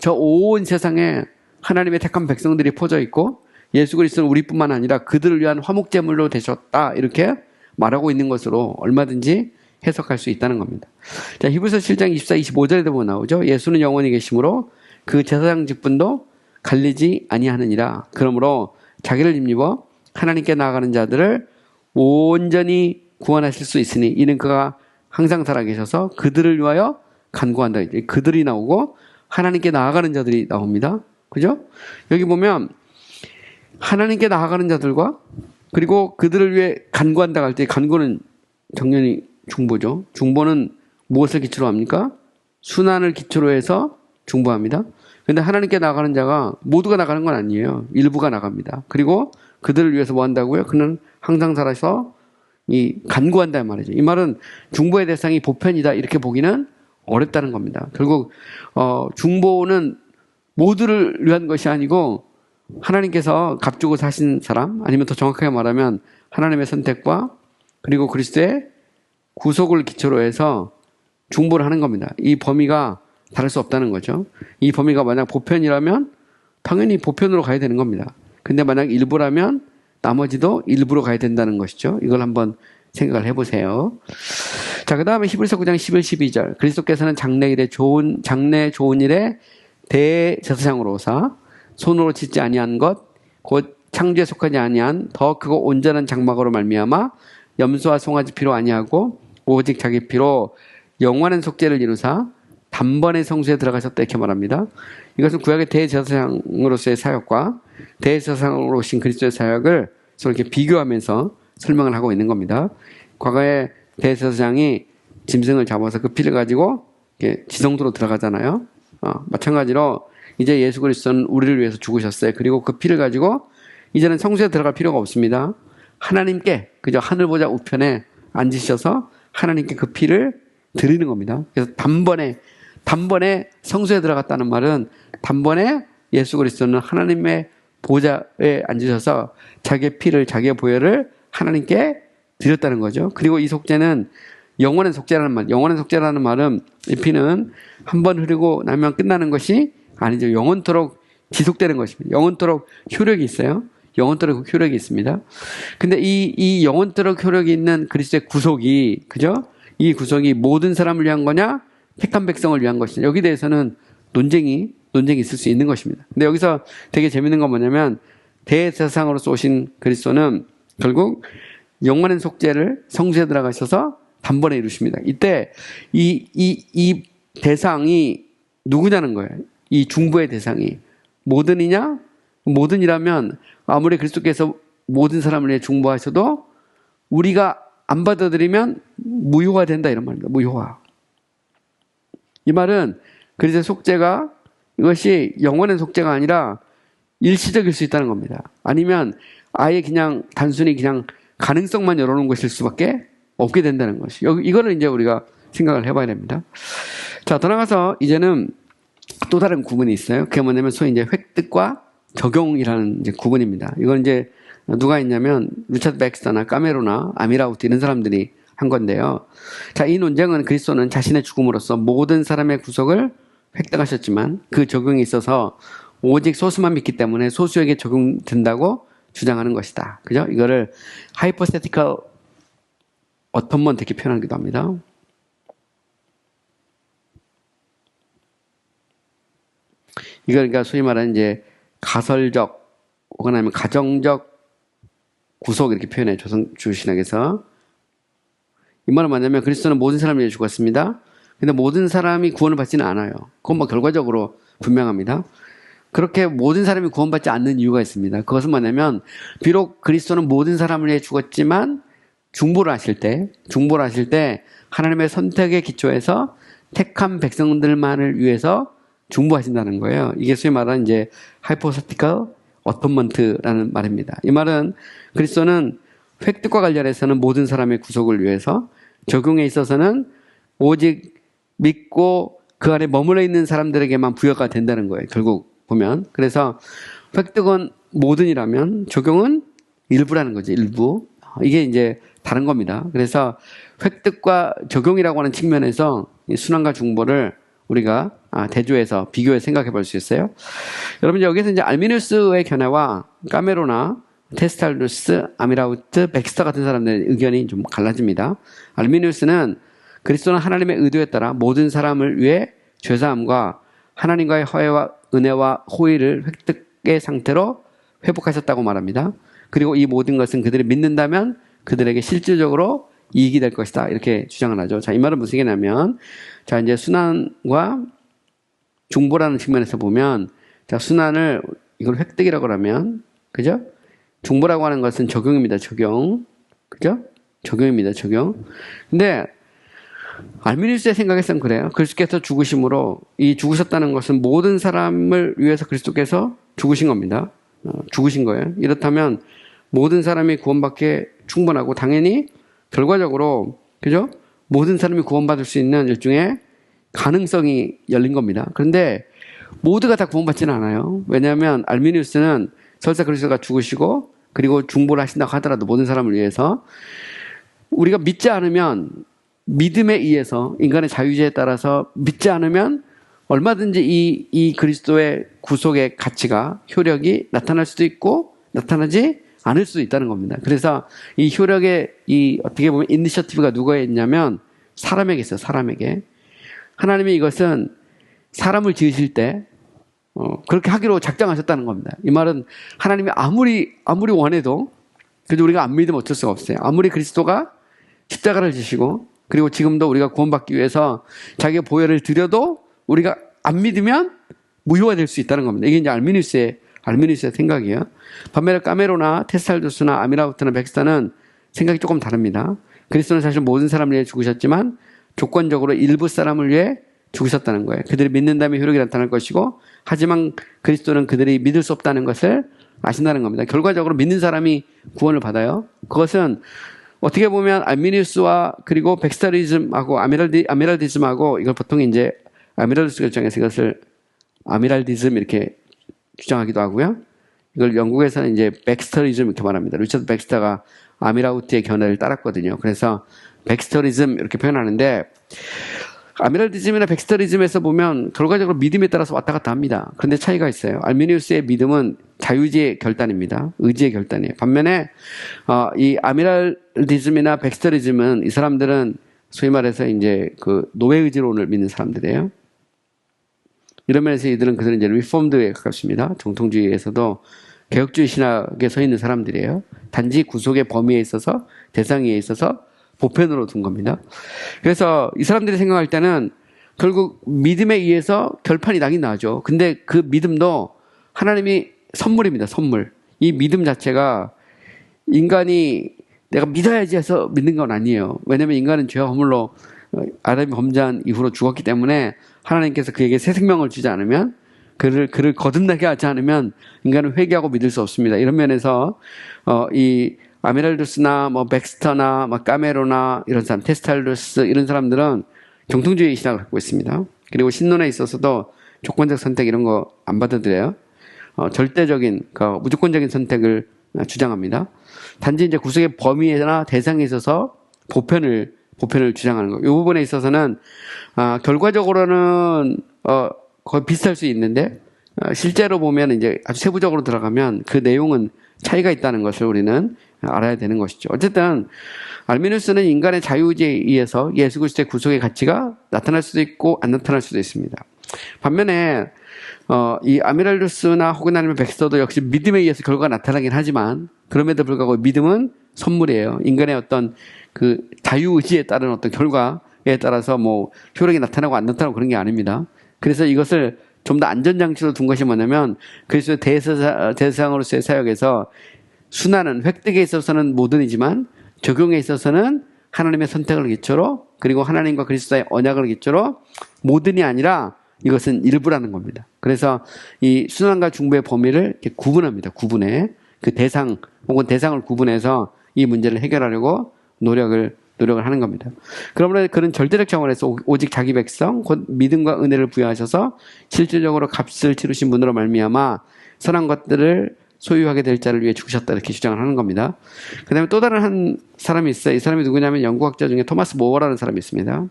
A: 저 온 세상에 하나님의 택한 백성들이 퍼져 있고 예수 그리스도는 우리뿐만 아니라 그들을 위한 화목제물로 되셨다 이렇게 말하고 있는 것으로 얼마든지 해석할 수 있다는 겁니다. 자, 히브리서 7장 24, 25절에도 보면 나오죠. 예수는 영원히 계심으로 그 제사장 직분도 갈리지 아니하느니라. 그러므로 자기를 힘입어 하나님께 나아가는 자들을 온전히 구원하실 수 있으니 이는 그가 항상 살아계셔서 그들을 위하여 간구한다. 그들이 나오고 하나님께 나아가는 자들이 나옵니다. 그죠? 여기 보면 하나님께 나아가는 자들과 그리고 그들을 위해 간구한다 할 때, 간구는 당연히 중보죠. 중보는 무엇을 기초로 합니까? 순환을 기초로 해서 중보합니다. 그런데 하나님께 나가는 자가 모두가 나가는 건 아니에요. 일부가 나갑니다. 그리고 그들을 위해서 뭐 한다고요? 그는 항상 살아서 간구한다 말이죠. 이 말은 중보의 대상이 보편이다 이렇게 보기는 어렵다는 겁니다. 결국 중보는 모두를 위한 것이 아니고 하나님께서 값주고 사신 사람, 아니면 더 정확하게 말하면 하나님의 선택과 그리고 그리스도의 구속을 기초로 해서 중보를 하는 겁니다. 이 범위가 다를 수 없다는 거죠. 이 범위가 만약 보편이라면 당연히 보편으로 가야 되는 겁니다. 근데 만약 일부라면 나머지도 일부로 가야 된다는 것이죠. 이걸 한번 생각을 해보세요. 자, 그 다음에 히브리서 9장 11, 12절. 그리스도께서는 장래 좋은 일에 대제사장으로 오사 손으로 짓지 아니한 것, 곧 창조에 속하지 아니한 더 크고 온전한 장막으로 말미암아 염소와 송아지 피로 아니하고 오직 자기 피로 영원한 속죄를 이루사 단번에 성소에 들어가셨다 이렇게 말합니다. 이것은 구약의 대제사장으로서의 사역과 대제사장으로 오신 그리스도의 사역을 서로 이렇게 비교하면서 설명을 하고 있는 겁니다. 과거에 대제사장이 짐승을 잡아서 그 피를 가지고 이렇게 지성소로 들어가잖아요. 마찬가지로 이제 예수 그리스도는 우리를 위해서 죽으셨어요. 그리고 그 피를 가지고 이제는 성소에 들어갈 필요가 없습니다. 하나님께 그저 하늘 보좌 우편에 앉으셔서 하나님께 그 피를 드리는 겁니다. 그래서 단번에 성소에 들어갔다는 말은 단번에 예수 그리스도는 하나님의 보좌에 앉으셔서 자기의 피를, 자기의 보혈을 하나님께 드렸다는 거죠. 그리고 이 속죄는 영원한 속죄라는 말은 이 피는 한 번 흐르고 나면 끝나는 것이 아니죠. 영원토록 지속되는 것입니다. 영원토록 효력이 있어요. 영원토록 효력이 있습니다. 근데 이 영원토록 효력이 있는 그리스도의 구속이, 그죠? 이 구속이 모든 사람을 위한 거냐? 택한 백성을 위한 것이냐? 여기에 대해서는 논쟁이 있을 수 있는 것입니다. 근데 여기서 되게 재밌는 건 뭐냐면 대제사장으로서 오신 그리스도는 결국 영원한 속죄를 성소에 들어가셔서 단번에 이루십니다. 이때 이 대상이 누구냐는 거예요. 이 중보의 대상이 모든이냐? 모든이라면 아무리 그리스도께서 모든 사람을 위해 중보하셔도 우리가 안 받아들이면 무효화 된다 이런 말입니다. 무효화. 이 말은 그리스도의 속죄가 이것이 영원한 속죄가 아니라 일시적일 수 있다는 겁니다. 아니면 아예 그냥 단순히 그냥 가능성만 열어놓은 것일 수밖에 없게 된다는 것이. 이거를 이제 우리가 생각을 해봐야 됩니다. 자, 더 나가서 이제는 또 다른 구분이 있어요. 그게 뭐냐면 소위 이제 획득과 적용이라는 이제 구분입니다. 이건 이제 누가 했냐면 리차드 백스터나 까메로나 아미라우트 이런 사람들이 한 건데요. 자, 이 논쟁은 그리스도는 자신의 죽음으로써 모든 사람의 구속을 획득하셨지만 그 적용이 있어서 오직 소수만 믿기 때문에 소수에게 적용된다고 주장하는 것이다. 그죠? 이거를 hypothetical atonement 이렇게 표현하기도 합니다. 이거 그러니까 소위 말하는 이제 가설적 혹은 아니면 가정적 구속 이렇게 표현해 주신학에서 이 말은 뭐냐면 그리스도는 모든 사람을 위해 죽었습니다. 근데 모든 사람이 구원을 받지는 않아요. 그건 뭐 결과적으로 분명합니다. 그렇게 모든 사람이 구원받지 않는 이유가 있습니다. 그것은 뭐냐면 비록 그리스도는 모든 사람을 위해 죽었지만 중보를 하실 때 하나님의 선택에 기초해서 택한 백성들만을 위해서 중보하신다는 거예요. 이게 소위 말하는 이제 hypothetical atonement라는 말입니다. 이 말은 그리스도는 획득과 관련해서는 모든 사람의 구속을 위해서, 적용에 있어서는 오직 믿고 그 안에 머물러 있는 사람들에게만 부여가 된다는 거예요. 결국 보면. 그래서 획득은 모든이라면 적용은 일부라는 거죠. 일부. 이게 이제 다른 겁니다. 그래서 획득과 적용이라고 하는 측면에서 이 순환과 중보를 우리가 대조해서 비교해서 생각해 볼 수 있어요. 여러분 여기서 이제 알미누스의 견해와 까메로나 테스탈루스, 아미라우트, 백스터 같은 사람들의 의견이 좀 갈라집니다. 알미누스는 그리스도는 하나님의 의도에 따라 모든 사람을 위해 죄사함과 하나님과의 허회와 은혜와 호의를 획득의 상태로 회복하셨다고 말합니다. 그리고 이 모든 것은 그들이 믿는다면 그들에게 실질적으로 이익이 될 것이다. 이렇게 주장을 하죠. 자, 이 말은 무슨 얘기냐면, 자, 이제 순환과 중보라는 측면에서 보면, 자, 순환을 이걸 획득이라고 하면, 그죠? 중보라고 하는 것은 적용입니다. 적용. 그죠? 적용입니다. 적용. 근데 알미누스의 생각에서는 그래요. 그리스도께서 죽으심으로 이 죽으셨다는 것은 모든 사람을 위해서 그리스도께서 죽으신 겁니다. 죽으신 거예요. 이렇다면 모든 사람이 구원받기에 충분하고 당연히 결과적으로 그죠? 모든 사람이 구원받을 수 있는 일종의 가능성이 열린 겁니다. 그런데 모두가 다 구원받지는 않아요. 왜냐하면 알미니우스는 설사 그리스도가 죽으시고 그리고 중보를 하신다고 하더라도 모든 사람을 위해서 우리가 믿지 않으면 믿음에 의해서 인간의 자유의지에 따라서 믿지 않으면 얼마든지 이 그리스도의 구속의 가치가 효력이 나타날 수도 있고 나타나지 않을 수도 있다는 겁니다. 그래서 이 효력의 이 어떻게 보면 이니셔티브가 누구에 있냐면 사람에게 있어요. 사람에게. 하나님이 이것은 사람을 지으실 때 그렇게 하기로 작정하셨다는 겁니다. 이 말은 하나님이 아무리 원해도 그래도 우리가 안 믿으면 어쩔 수가 없어요. 아무리 그리스도가 십자가를 지시고 그리고 지금도 우리가 구원받기 위해서 자기의 보혈을 드려도 우리가 안 믿으면 무효가 될 수 있다는 겁니다. 이게 이제 알미니우스의 생각이에요. 반면에 까메로나 테스탈두스나 아미라우트나 백스타는 생각이 조금 다릅니다. 그리스도는 사실 모든 사람을 위해 죽으셨지만 조건적으로 일부 사람을 위해 죽으셨다는 거예요. 그들이 믿는다면 효력이 나타날 것이고 하지만 그리스도는 그들이 믿을 수 없다는 것을 아신다는 겁니다. 결과적으로 믿는 사람이 구원을 받아요. 그것은 어떻게 보면 알미니우스와 그리고 백스타리즘하고 아미랄디즘하고 이걸 보통 이제 아미랄디스 결정에서 이것을 아미랄디즘 이렇게 주장하기도 하고요. 이걸 영국에서는 이제 백스터리즘 이렇게 말합니다. 리처드 백스터가 아미라우트의 견해를 따랐거든요. 그래서 백스터리즘 이렇게 표현하는데 아미랄디즘이나 백스터리즘에서 보면 결과적으로 믿음에 따라서 왔다 갔다 합니다. 그런데 차이가 있어요. 알미니우스의 믿음은 자유의지의 결단입니다. 의지의 결단이에요. 반면에 이 아미랄디즘이나 백스터리즘은 이 사람들은 소위 말해서 이제 그 노예의지론을 믿는 사람들이에요. 이런 면에서 그들은 이제 리폼드에 가깝습니다. 정통주의에서도 개혁주의 신학에 서 있는 사람들이에요. 단지 구속의 범위에 있어서 대상에 있어서 보편으로 둔 겁니다. 그래서 이 사람들이 생각할 때는 결국 믿음에 의해서 결판이 나긴 나죠. 근데 그 믿음도 하나님이 선물입니다. 선물. 이 믿음 자체가 인간이 내가 믿어야지 해서 믿는 건 아니에요. 왜냐하면 인간은 죄와 허물로 아담이 범죄한 이후로 죽었기 때문에 하나님께서 그에게 새 생명을 주지 않으면 그를 거듭나게 하지 않으면 인간은 회개하고 믿을 수 없습니다. 이런 면에서 이 아미랄두스나 뭐 백스터나 뭐 까메로나 이런 사람, 테스탈루스 이런 사람들은 정통주의 신학을 갖고 있습니다. 그리고 신론에 있어서도 조건적 선택 이런 거 안 받아들여요. 절대적인 무조건적인 선택을 주장합니다. 단지 이제 구속의 범위나 대상에 있어서 보편을 주장하는 거. 이 부분에 있어서는 결과적으로는 거의 비슷할 수 있는데 실제로 보면 이제 아주 세부적으로 들어가면 그 내용은 차이가 있다는 것을 우리는 알아야 되는 것이죠. 어쨌든 알미누스는 인간의 자유의지에 의해서 예수 그리스도의 구속의 가치가 나타날 수도 있고 안 나타날 수도 있습니다. 반면에 이 아미랄두스나 혹은 아니면 백스터도 역시 믿음에 의해서 결과가 나타나긴 하지만 그럼에도 불구하고 믿음은 선물이에요. 인간의 어떤 그 자유의지에 따른 어떤 결과에 따라서 뭐 효력이 나타나고 안 나타나고 그런 게 아닙니다. 그래서 이것을 좀 더 안전장치로 둔 것이 뭐냐면 그리스도의 대상으로서의 사역에서 순환은 획득에 있어서는 모든이지만 적용에 있어서는 하나님의 선택을 기초로 그리고 하나님과 그리스도의 언약을 기초로 모든이 아니라 이것은 일부라는 겁니다. 그래서 이 순환과 중보의 범위를 이렇게 구분합니다. 구분해 그 대상 혹은 대상을 구분해서 이 문제를 해결하려고 노력을 하는 겁니다. 그러므로 그는 절대적 차원에서 오직 자기 백성 곧 믿음과 은혜를 부여하셔서 실질적으로 값을 치르신 분으로 말미암아 선한 것들을 소유하게 될 자를 위해 죽으셨다 이렇게 주장을 하는 겁니다. 그 다음에 또 다른 한 사람이 있어요. 이 사람이 누구냐면 영국학자 중에 토마스 모어라는 사람이 있습니다.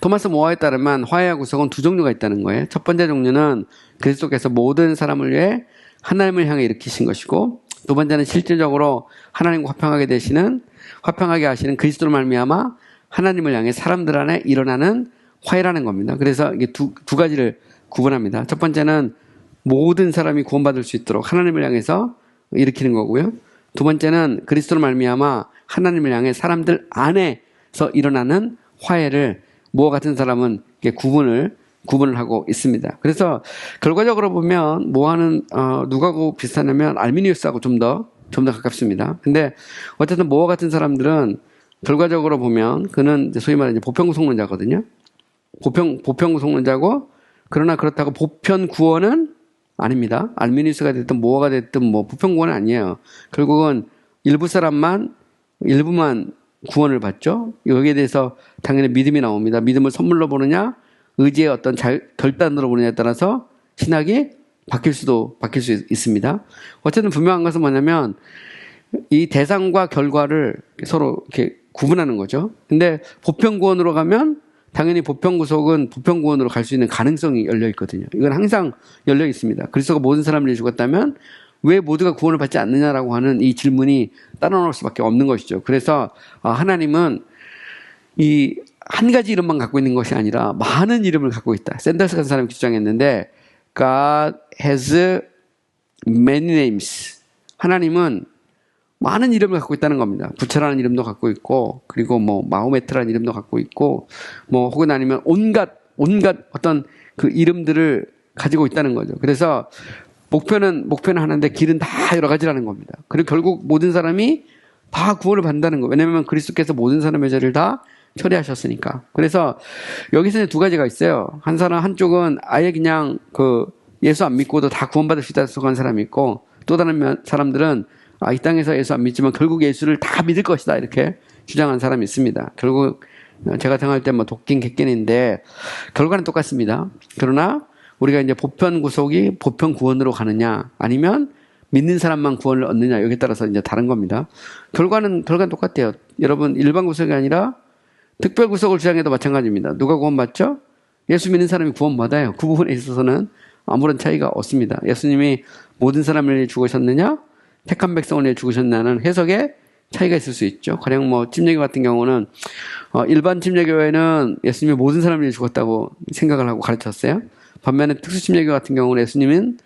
A: 토마스 모어에 따르면 화해와 구속은 두 종류가 있다는 거예요. 첫 번째 종류는 그리스도께서 모든 사람을 위해 하나님을 향해 일으키신 것이고 두 번째는 실질적으로 하나님과 화평하게 하시는 그리스도로 말미암아 하나님을 향해 사람들 안에 일어나는 화해라는 겁니다. 그래서 이게 두 가지를 구분합니다. 첫 번째는 모든 사람이 구원받을 수 있도록 하나님을 향해서 일으키는 거고요. 두 번째는 그리스도로 말미암아 하나님을 향해 사람들 안에서 일어나는 화해를 모어 같은 사람은 구분을 하고 있습니다. 그래서 결과적으로 보면 모어는 누구하고 비슷하냐면 알미니우스하고 좀 더 가깝습니다. 근데 어쨌든 모어 같은 사람들은 결과적으로 보면 그는 소위 말하는 보편구속론자거든요. 보편구속론자고 그러나 그렇다고 보편 구원은 아닙니다. 알미니우스가 됐든 모어가 됐든 뭐 보편구원은 아니에요. 결국은 일부만 구원을 받죠. 여기에 대해서 당연히 믿음이 나옵니다. 믿음을 선물로 보느냐 의지의 어떤 결단으로 보느냐에 따라서 신학이 바뀔 수 있습니다. 어쨌든 분명한 것은 뭐냐면 이 대상과 결과를 서로 이렇게 구분하는 거죠. 근데 보편구원으로 가면 당연히 보편구속은 보편구원으로 갈 수 있는 가능성이 열려 있거든요. 이건 항상 열려 있습니다. 그리스도가 모든 사람을 위해 죽었다면 왜 모두가 구원을 받지 않느냐라고 하는 이 질문이 따라 나올 수밖에 없는 것이죠. 그래서 하나님은 이 한 가지 이름만 갖고 있는 것이 아니라 많은 이름을 갖고 있다. 샌더스 같은 사람이 주장했는데 God has many names. 하나님은 많은 이름을 갖고 있다는 겁니다. 부처라는 이름도 갖고 있고, 그리고 뭐 마호메트라는 이름도 갖고 있고, 뭐 혹은 아니면 온갖 어떤 그 이름들을 가지고 있다는 거죠. 그래서 목표는 하나인데 길은 다 여러 가지라는 겁니다. 그리고 결국 모든 사람이 다 구원을 받는다는 거예요. 왜냐하면 그리스도께서 모든 사람의 죄를 다 처리하셨으니까. 그래서 여기서 두 가지가 있어요. 한쪽은 아예 그냥 그 예수 안 믿고도 다 구원받을 수 있다고 생각하는 사람이 있고, 또 다른 사람들은 이 땅에서 예수 안 믿지만 결국 예수를 다 믿을 것이다 이렇게 주장하는 사람이 있습니다. 결국 제가 생각할 때 뭐 도끼는 객견인데 결과는 똑같습니다. 그러나 우리가 이제 보편 구속이 보편 구원으로 가느냐 아니면 믿는 사람만 구원을 얻느냐 여기에 따라서 이제 다른 겁니다. 결과는 똑같아요. 여러분 일반 구속이 아니라 특별 구속을 주장해도 마찬가지입니다. 누가 구원받죠? 예수 믿는 사람이 구원받아요. 그 부분에 있어서는 아무런 차이가 없습니다. 예수님이 모든 사람을 위해 죽으셨느냐? 택한 백성을 위해 죽으셨냐는 해석에 차이가 있을 수 있죠. 가령 뭐 침례교 같은 경우는 일반 침례교회는 예수님이 모든 사람을 위해 죽었다고 생각을 하고 가르쳤어요. 반면에 특수 침례교 같은 경우는 예수님은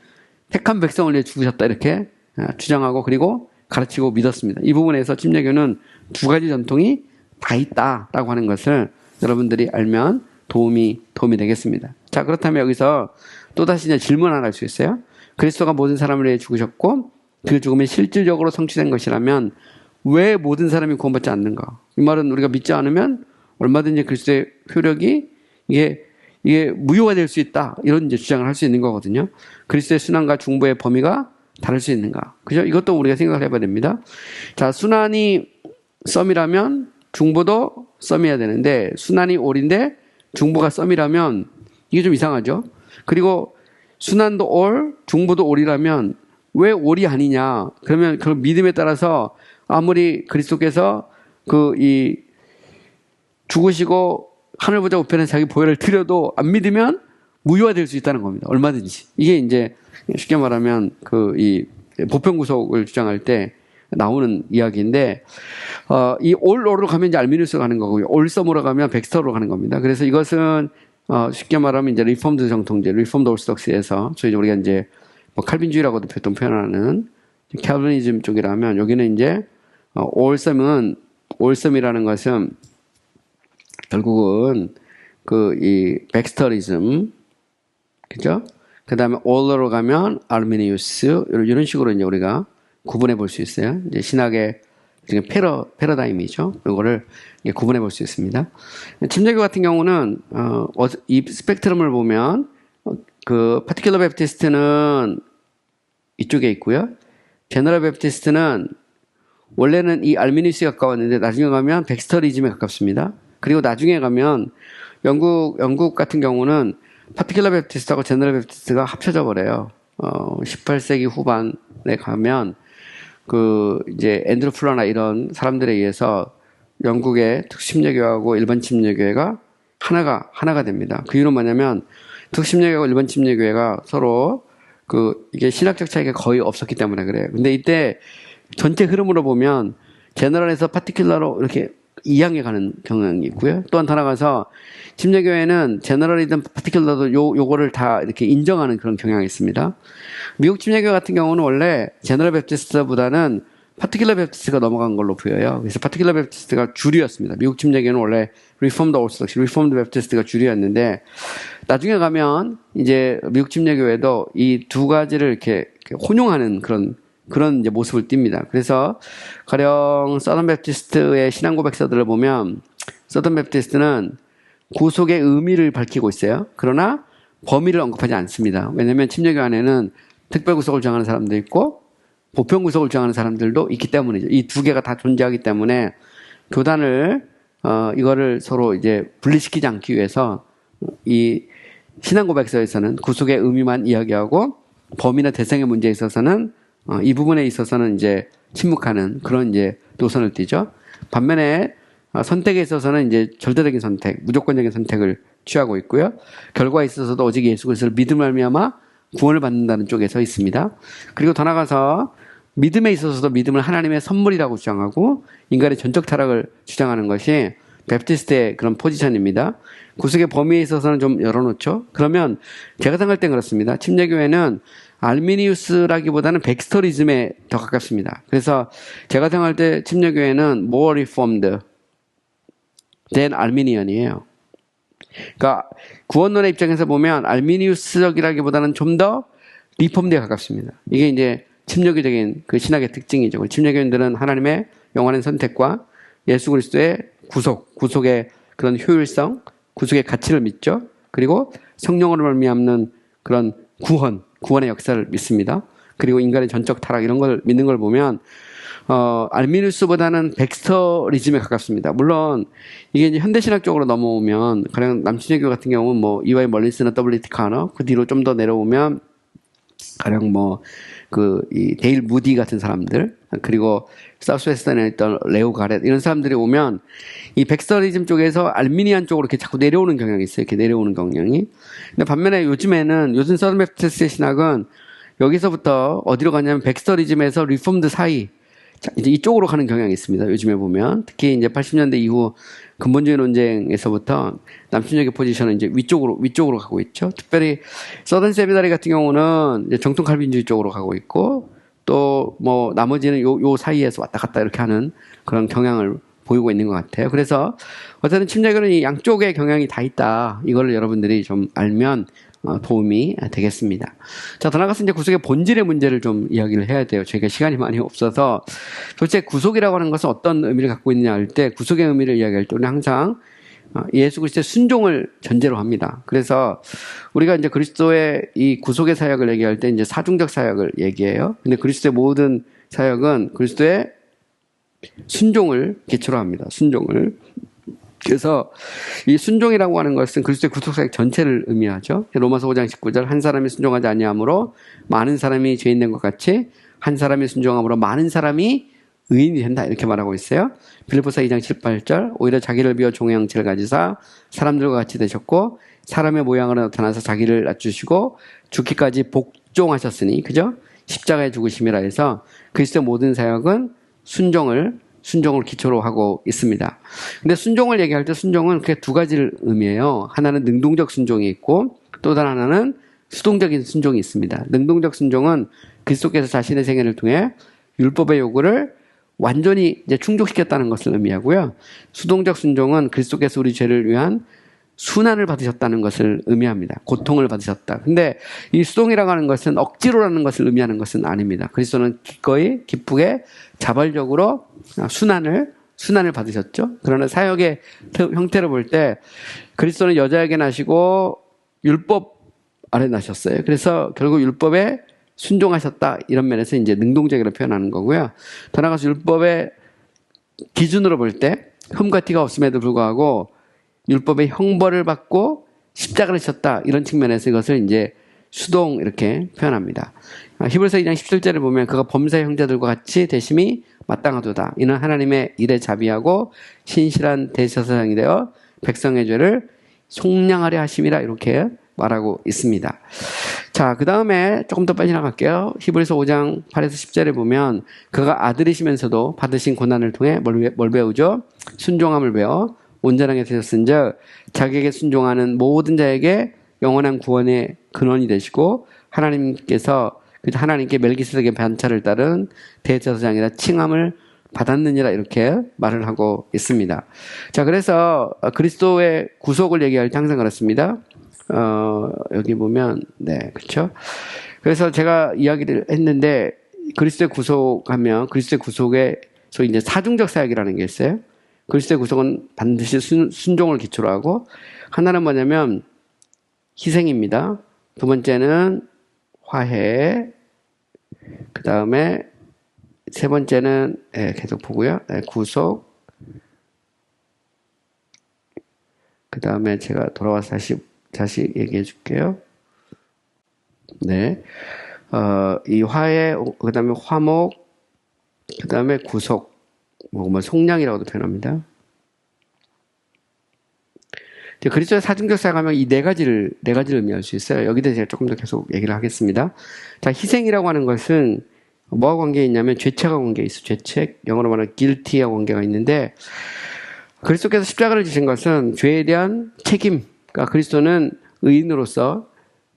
A: 택한 백성을 위해 죽으셨다 이렇게 주장하고 그리고 가르치고 믿었습니다. 이 부분에서 침례교는 두 가지 전통이 다 있다라고 하는 것을 여러분들이 알면 도움이 되겠습니다. 자, 그렇다면 여기서 또다시 이제 질문 하나 할 수 있어요. 그리스도가 모든 사람을 위해 죽으셨고 그 죽음이 실질적으로 성취된 것이라면 왜 모든 사람이 구원받지 않는가? 이 말은 우리가 믿지 않으면 얼마든지 그리스도의 효력이 이게 무효가 될 수 있다. 이런 이제 주장을 할 수 있는 거거든요. 그리스도의 순환과 중보의 범위가 다를 수 있는가? 그죠? 이것도 우리가 생각을 해봐야 됩니다. 자, 순환이 썸이라면 중보도 썸이어야 되는데 순환이 올인데 중보가 썸이라면 이게 좀 이상하죠? 그리고 순환도 올, 중보도 올이라면 왜 올이 아니냐? 그러면 그 믿음에 따라서 아무리 그리스도께서 죽으시고 하늘 보좌 우편에 자기 보혈을 드려도 안 믿으면 무효화될 수 있다는 겁니다. 얼마든지. 이게 이제 쉽게 말하면 이 보편 구속을 주장할 때 나오는 이야기인데 이 올로 가면 이제 알미누스가 가는 거고요. 올섬으로 가면 백스터로 가는 겁니다. 그래서 이것은 쉽게 말하면 이제 리폼드 정통제, 리폼드 오르스독스에서 저희 우리가 이제 뭐 칼빈주의라고도 보통 표현하는 칼빈이즘 쪽이라면 여기는 이제 올섬이라는 것은 결국은 이 백스터리즘, 그죠? 그 다음에 올러로 가면 아르미니우스 이런 식으로 이제 우리가 구분해 볼 수 있어요. 이제 신학의 지금 패러다임이죠. 이거를 구분해 볼 수 있습니다. 침례교 같은 경우는 이 스펙트럼을 보면 파티큘러 베프티스트는 이쪽에 있고요. 제너럴 베프티스트는 원래는 이 알미니스에 가까웠는데 나중에 가면 백스터리즘에 가깝습니다. 그리고 나중에 가면 영국 같은 경우는 파티큘러 베프티스트하고 제너럴 베프티스트가 합쳐져 버려요. 18세기 후반에 가면 이제 앤드루 플러나 이런 사람들에 의해서 영국의 특수침례교회하고 일반 침례교회가 하나가 됩니다. 그 이유는 뭐냐면 특수침례교회하고 일반 침례교회가 서로 이게 신학적 차이가 거의 없었기 때문에 그래요. 근데 이때 전체 흐름으로 보면 제너럴에서 파티큘러로 이렇게 이양해 가는 경향이 있고요. 또 하나 가서 침례교회는 제너럴이든 파티큘러도 요거를 다 이렇게 인정하는 그런 경향이 있습니다. 미국 침례교회 같은 경우는 원래 제너럴 베프티스트보다는 파티큘러 베프티스트가 넘어간 걸로 보여요. 그래서 파티큘러 베프티스트가 주류였습니다. 미국 침례교회는 원래 리폼드 오르스독스, 리폼드 베프티스트가 주류였는데 나중에 가면 이제 미국 침례교회도 이 두 가지를 이렇게 혼용하는 그런 이제 모습을 띱니다. 그래서 가령 서던 베프티스트의 신앙 고백서들을 보면 서던 베프티스트는 구속의 의미를 밝히고 있어요. 그러나 범위를 언급하지 않습니다. 왜냐하면 침례교 안에는 특별 구속을 주장하는 사람도 있고 보편 구속을 주장하는 사람들도 있기 때문이죠. 이 두 개가 다 존재하기 때문에 교단을 이거를 서로 이제 분리시키지 않기 위해서 이 신앙 고백서에서는 구속의 의미만 이야기하고 범위나 대상의 문제에 있어서는 이 부분에 있어서는 이제 침묵하는 그런 이제 노선을 띠죠. 반면에 선택에 있어서는 이제 절대적인 선택, 무조건적인 선택을 취하고 있고요. 결과에 있어서도 오직 예수 그리스도를 믿음을 말미암아 구원을 받는다는 쪽에 서 있습니다. 그리고 더 나아가서 믿음에 있어서도 믿음을 하나님의 선물이라고 주장하고 인간의 전적 타락을 주장하는 것이 베프티스트의 그런 포지션입니다. 구속의 범위에 있어서는 좀 열어놓죠. 그러면 제가 생각할 땐 그렇습니다. 침례교회는 알미니우스라기보다는 백스터리즘에 더 가깝습니다. 그래서 제가 생각할 때 침례교회는 more reformed than 알미니언이에요. 그러니까 구원론의 입장에서 보면 알미니우스적이라기보다는 좀 더 리폼드에 가깝습니다. 이게 이제 침례교적인 그 신학의 특징이죠. 침례교인들은 하나님의 영원한 선택과 예수 그리스도의 구속의 그런 효율성, 구속의 가치를 믿죠. 그리고 성령으로 말미암는 그런 구원의 역사를 믿습니다. 그리고 인간의 전적 타락 이런 걸 믿는 걸 보면 알미누스보다는 백스터리즘에 가깝습니다. 물론 이게 이제 현대신학적으로 넘어오면 가령 남침례교 같은 경우는 뭐 이와이 멀리스나 W.T. 카너 그 뒤로 좀 더 내려오면 가령 이 데일 무디 같은 사람들 그리고 사우스웨스턴에 있던 레오 가렛 이런 사람들이 오면 이 백스터리즘 쪽에서 알미니안 쪽으로 이렇게 자꾸 내려오는 경향이 있어요. 이렇게 내려오는 경향이. 근데 반면에 요즘 서던 베프티스트의 신학은 여기서부터 어디로 가냐면 백스터리즘에서 리폼드 사이 이제 이쪽으로 가는 경향이 있습니다. 요즘에 보면 특히 이제 80년대 이후 근본주의 논쟁에서부터 남침례교 포지션은 이제 위쪽으로 가고 있죠. 특별히 서던 세미나리 같은 경우는 이제 정통 칼빈주의 쪽으로 가고 있고 또 뭐 나머지는 요 사이에서 왔다 갔다 이렇게 하는 그런 경향을 보이고 있는 것 같아요. 그래서 어쨌든 침례교는 이 양쪽의 경향이 다 있다. 이걸 여러분들이 좀 알면 도움이 되겠습니다. 자, 더 나아가서 이제 구속의 본질의 문제를 좀 이야기를 해야 돼요. 저희가 시간이 많이 없어서 도대체 구속이라고 하는 것은 어떤 의미를 갖고 있느냐 할 때 구속의 의미를 이야기할 때 우리는 항상 예수 그리스도의 순종을 전제로 합니다. 그래서 우리가 이제 그리스도의 이 구속의 사역을 얘기할 때 이제 사중적 사역을 얘기해요. 근데 그리스도의 모든 사역은 그리스도의 순종을 기초로 합니다. 순종을. 그래서 이 순종이라고 하는 것은 그리스도의 구속사역 전체를 의미하죠. 로마서 5장 19절 한 사람이 순종하지 아니함으로 많은 사람이 죄인 된 것 같이 한 사람이 순종함으로 많은 사람이 의인이 된다 이렇게 말하고 있어요. 빌립보서 2장 7, 8절 오히려 자기를 비워 종의 형체를 가지사 사람들과 같이 되셨고 사람의 모양으로 나타나서 자기를 낮추시고 죽기까지 복종하셨으니 그죠? 십자가에 죽으심이라 해서 그리스도의 모든 사역은 순종을 기초로 하고 있습니다. 근데 순종을 얘기할 때 순종은 그게 두 가지를 의미해요. 하나는 능동적 순종이 있고 또 다른 하나는 수동적인 순종이 있습니다. 능동적 순종은 그리스도께서 자신의 생애를 통해 율법의 요구를 완전히 이제 충족시켰다는 것을 의미하고요. 수동적 순종은 그리스도께서 우리 죄를 위한 순환을 받으셨다는 것을 의미합니다. 고통을 받으셨다. 근데 이 수동이라고 하는 것은 억지로라는 것을 의미하는 것은 아닙니다. 그리스도는 기꺼이 기쁘게 자발적으로 순환을 받으셨죠. 그러나 사역의 형태를 볼 때 그리스도는 여자에게 나시고 율법 아래 나셨어요. 그래서 결국 율법에 순종하셨다. 이런 면에서 이제 능동적으로 표현하는 거고요. 더 나아가서 율법의 기준으로 볼 때 흠과 티가 없음에도 불구하고 율법의 형벌을 받고 십자가를 졌다. 이런 측면에서 이것을 이제 수동 이렇게 표현합니다. 히브리서 2장 17절을 보면 그가 범사의 형제들과 같이 되심이 마땅하도다. 이는 하나님의 일에 자비하고 신실한 대제사장이 되어 백성의 죄를 속량하려 하심이라 이렇게 말하고 있습니다. 자, 그 다음에 조금 더 빨리 나갈게요. 히브리서 5장 8에서 10절에 보면 그가 아들이시면서도 받으신 고난을 통해 뭘 배우죠? 순종함을 배워 온전하게 되셨은즉 자기에게 순종하는 모든 자에게 영원한 구원의 근원이 되시고 하나님께 멜기세덱의 반차를 따른 대제사장이라 칭함을 받았느니라 이렇게 말을 하고 있습니다. 자, 그래서 그리스도의 구속을 얘기할 때 항상 그렇습니다. 여기 보면 그렇죠. 그래서 제가 이야기를 했는데 그리스도의 구속하면 그리스도의 구속에 소위 이제 사중적 사역이라는 게 있어요. 그리스도의 구속은 반드시 순종을 기초로 하고 하나는 뭐냐면 희생입니다. 두 번째는 화해. 그 다음에 세 번째는 계속 보고요. 구속. 그 다음에 제가 돌아와서 다시 다시 얘기해 줄게요. 네. 이 화해, 그 다음에 화목, 그 다음에 구속, 뭐 속량이라고도 표현합니다. 그리스도의 사중적 사역하면 이 네 가지를 의미할 수 있어요. 여기 대해서 제가 조금 더 계속 얘기를 하겠습니다. 자, 희생이라고 하는 것은 뭐와 관계가 있냐면 죄책과 관계가 있어요. 죄책, 영어로 말하면 guilty와 관계가 있는데, 그리스도께서 십자가를 지신 것은 죄에 대한 책임, 그러니까 그리스도는 의인으로서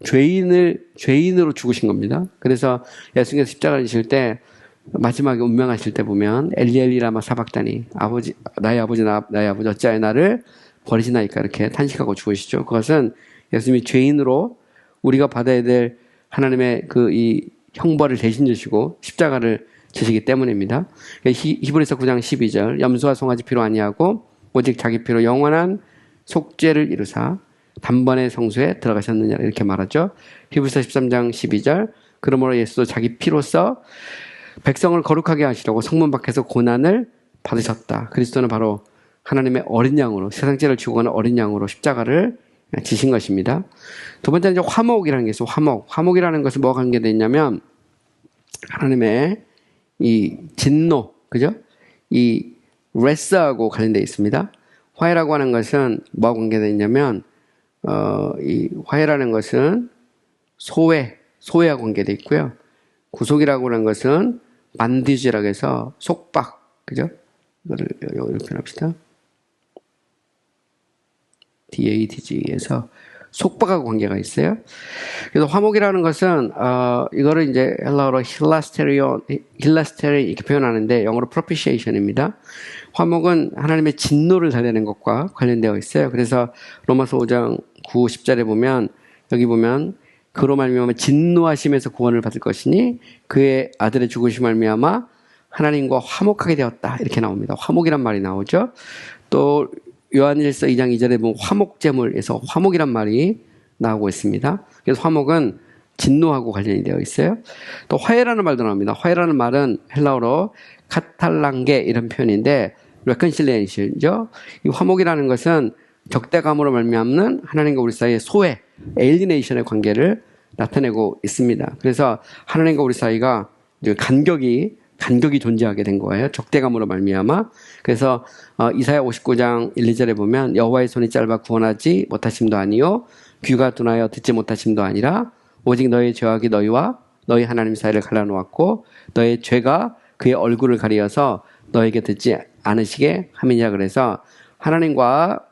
A: 죄인으로 죽으신 겁니다. 그래서 예수님께서 십자가를 지실 때 마지막에 운명하실 때 보면 엘리 라마 사박다니, 아버지 나의 아버지 어찌하여 나를 버리시나이까 이렇게 탄식하고 죽으시죠. 그것은 예수님이 죄인으로 우리가 받아야 될 하나님의 이 형벌을 대신 주시고 십자가를 지시기 때문입니다. 히브리서 9장 12절 염소와 송아지 피로 아니하고 오직 자기 피로 영원한 속죄를 이루사 단번에 성소에 들어가셨느냐 이렇게 말하죠. 히브리서 13장 12절 그러므로 예수도 자기 피로써 백성을 거룩하게 하시려고 성문 밖에서 고난을 받으셨다. 그리스도는 바로 하나님의 어린 양으로 세상 죄를 지고 가는 어린 양으로 십자가를 지신 것입니다. 두 번째는 이제 화목이라는 게 있어요. 화목이라는 것은 뭐가 관계되어 있냐면 하나님의 이 진노, 그죠? 이 레스하고 관련되어 있습니다. 화해라고 하는 것은 뭐가 관계되어 있냐면 이 화해라는 것은 소외와 관계되어 있고요. 구속이라고 하는 것은 반디지라고 해서 속박, 그죠? 이거를 이렇게 표현합시다. DADG에서 속박하고 관계가 있어요. 그래서 화목이라는 것은 이거를 이제 헬라어로 힐라스테리 이렇게 표현하는데 영어로 propitiation입니다. 화목은 하나님의 진노를 달래는 것과 관련되어 있어요. 그래서 로마서 5장 9, 10절에 보면 여기 보면 그로 말미암아 진노하심에서 구원을 받을 것이니 그의 아들의 죽으심 말미암아 하나님과 화목하게 되었다 이렇게 나옵니다. 화목이란 말이 나오죠. 또 요한일서 2장 2절에 보면 화목제물에서 화목이란 말이 나오고 있습니다. 그래서 화목은 진노하고 관련이 되어 있어요. 또 화해라는 말도 나옵니다. 화해라는 말은 헬라어로 카탈랑게 이런 표현인데 reconciliation이죠. 이 화목이라는 것은 적대감으로 말미암는 하나님과 우리 사이의 소외, alienation의 관계를 나타내고 있습니다. 그래서 하나님과 우리 사이가 간격이 존재하게 된 거예요. 적대감으로 말미암아. 그래서 이사야 59장 1, 2절에 보면 여호와의 손이 짧아 구원하지 못하심도 아니요 귀가 둔하여 듣지 못하심도 아니라 오직 너의 죄악이 너희와 너희 하나님 사이를 갈라놓았고 너의 죄가 그의 얼굴을 가리어서 너에게 듣지 않으시게 함이니라. 그래서 하나님과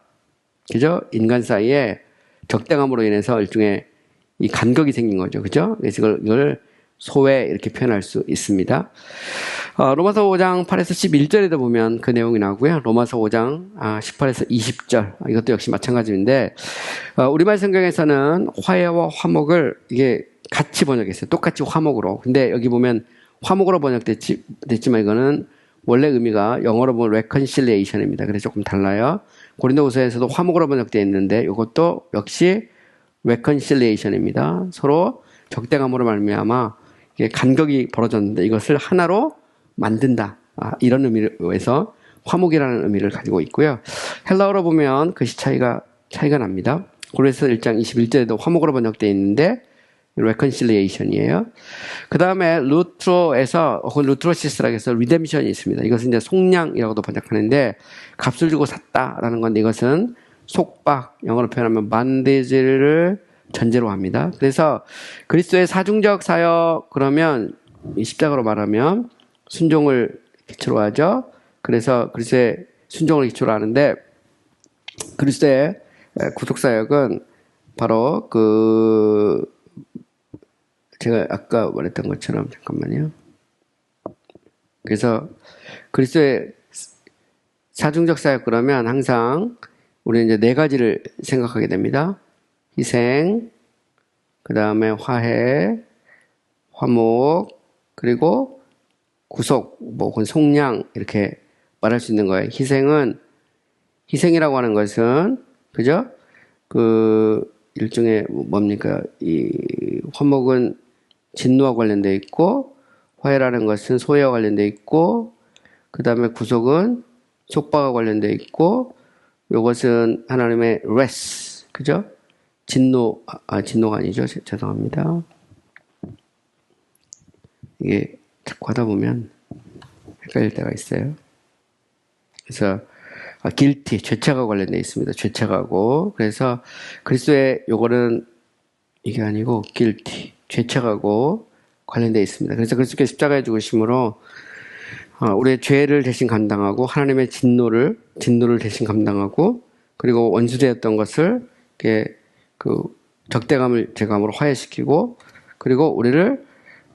A: 그죠? 인간 사이에 적대감으로 인해서 일종의 이 간격이 생긴 거죠. 그죠? 그래서 이걸 소외 이렇게 표현할 수 있습니다. 로마서 5장 8에서 11절에도 보면 그 내용이 나오고요. 로마서 5장 18에서 20절 이것도 역시 마찬가지인데 우리말 성경에서는 화해와 화목을 이게 같이 번역했어요. 똑같이 화목으로. 근데 여기 보면 화목으로 번역됐지만 이거는 원래 의미가 영어로 보면 reconciliation입니다. 그래서 조금 달라요. 고린도후서에서도 화목으로 번역되어 있는데 이것도 역시 reconciliation입니다. 서로 적대감으로 말미암아 간격이 벌어졌는데 이것을 하나로 만든다. 이런 의미에서 화목이라는 의미를 가지고 있고요. 헬라어로 보면 글씨 차이가 납니다. 고린도서 1장 21절에도 화목으로 번역되어 있는데 reconciliation이에요. 그 다음에 루트로에서 혹은 루트로시스라고 해서 redemption이 있습니다. 이것은 이제 속량이라고도 번역하는데 값을 주고 샀다라는 건데 이것은 속박, 영어로 표현하면 bandage를 전제로 합니다. 그래서 그리스도의 사중적 사역 그러면 이 십자가로 말하면 순종을 기초로 하죠. 그래서 그리스도의 순종을 기초로 하는데 그리스도의 구속 사역은 바로 제가 아까 말했던 것처럼 잠깐만요. 그래서 그리스도의 사중적 사역 그러면 항상 우리는 이제 네 가지를 생각하게 됩니다. 희생, 그 다음에 화해, 화목, 그리고 구속, 혹은 속량 이렇게 말할 수 있는 거예요. 희생이라고 하는 것은 그죠? 일종의 뭡니까? 이 화목은 진노와 관련되어 있고 화해라는 것은 소외와 관련되어 있고 그 다음에 구속은 속박과 관련되어 있고 이것은 하나님의 rest, 그죠? 진노가 아니죠. 죄송합니다. 이게 자꾸 하다 보면 헷갈릴 때가 있어요. 그래서 guilty, 죄책하고 관련되어 있습니다. 죄책하고. 그래서 그리스도의 요거는 이게 아니고 guilty, 죄책하고 관련되어 있습니다. 그래서 그리스도께 십자가에 죽으심으로 우리의 죄를 대신 감당하고 하나님의 진노를 대신 감당하고 그리고 원수되었던 것을 이렇게 그 적대감을 제감으로 화해시키고 그리고 우리를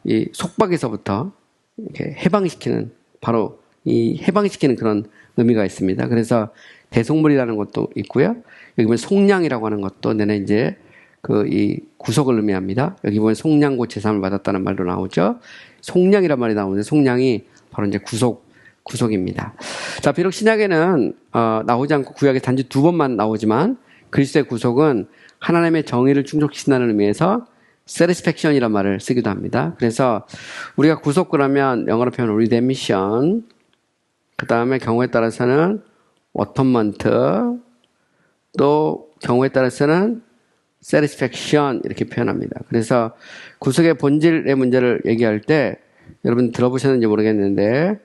A: 이 속박에서부터 이렇게 해방시키는 바로 이 해방시키는 그런 의미가 있습니다. 그래서 대속물이라는 것도 있고요. 여기 보면 속량이라고 하는 것도 내내 이제 그 이 구속을 의미합니다. 여기 보면 속량고 제사함을 받았다는 말도 나오죠. 속량이란 말이 나오는데 속량이 바로 이제 구속입니다. 자, 비록 신약에는 나오지 않고 구약에 단지 2번만 나오지만 그리스도의 구속은 하나님의 정의를 충족시킨다는 의미에서 satisfaction이란 말을 쓰기도 합니다. 그래서 우리가 구속 그러면 영어로 표현은 redemption, 그 다음에 경우에 따라서는 atonement, 또 경우에 따라서는 satisfaction 이렇게 표현합니다. 그래서 구속의 본질의 문제를 얘기할 때 여러분 들어보셨는지 모르겠는데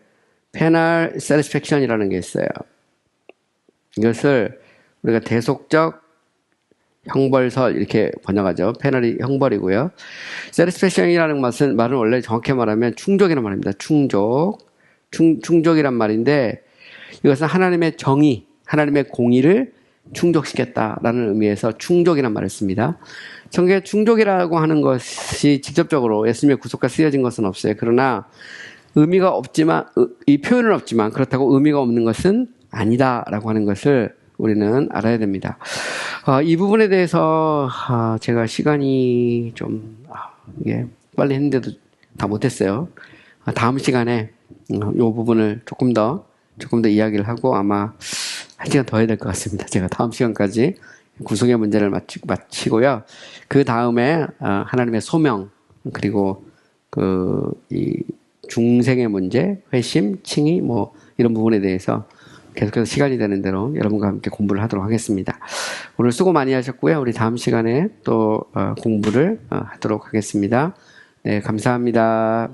A: penal satisfaction이라는 게 있어요. 이것을 우리가 대속적 형벌설 이렇게 번역하죠. 페널이 형벌이고요. satisfaction이라는 말은 원래 정확히 말하면 충족이란 말입니다. 충족이란 말인데 이것은 하나님의 정의, 하나님의 공의를 충족시켰다라는 의미에서 충족이란 말을 씁니다. 성경에 충족이라고 하는 것이 직접적으로 예수님의 구속과 쓰여진 것은 없어요. 그러나 의미가 없지만 이 표현은 없지만 그렇다고 의미가 없는 것은 아니다라고 하는 것을 우리는 알아야 됩니다. 이 부분에 대해서 제가 시간이 좀 이게 빨리 했는데도 다 못했어요. 다음 시간에 이 부분을 조금 더 이야기를 하고 아마 1시간 더 해야 될 것 같습니다. 제가 다음 시간까지 구속의 문제를 마치고요. 그 다음에 하나님의 소명 그리고 이 중생의 문제, 회심, 칭의 뭐 이런 부분에 대해서 계속해서 시간이 되는 대로 여러분과 함께 공부를 하도록 하겠습니다. 오늘 수고 많이 하셨고요. 우리 다음 시간에 또 공부를 하도록 하겠습니다. 네, 감사합니다.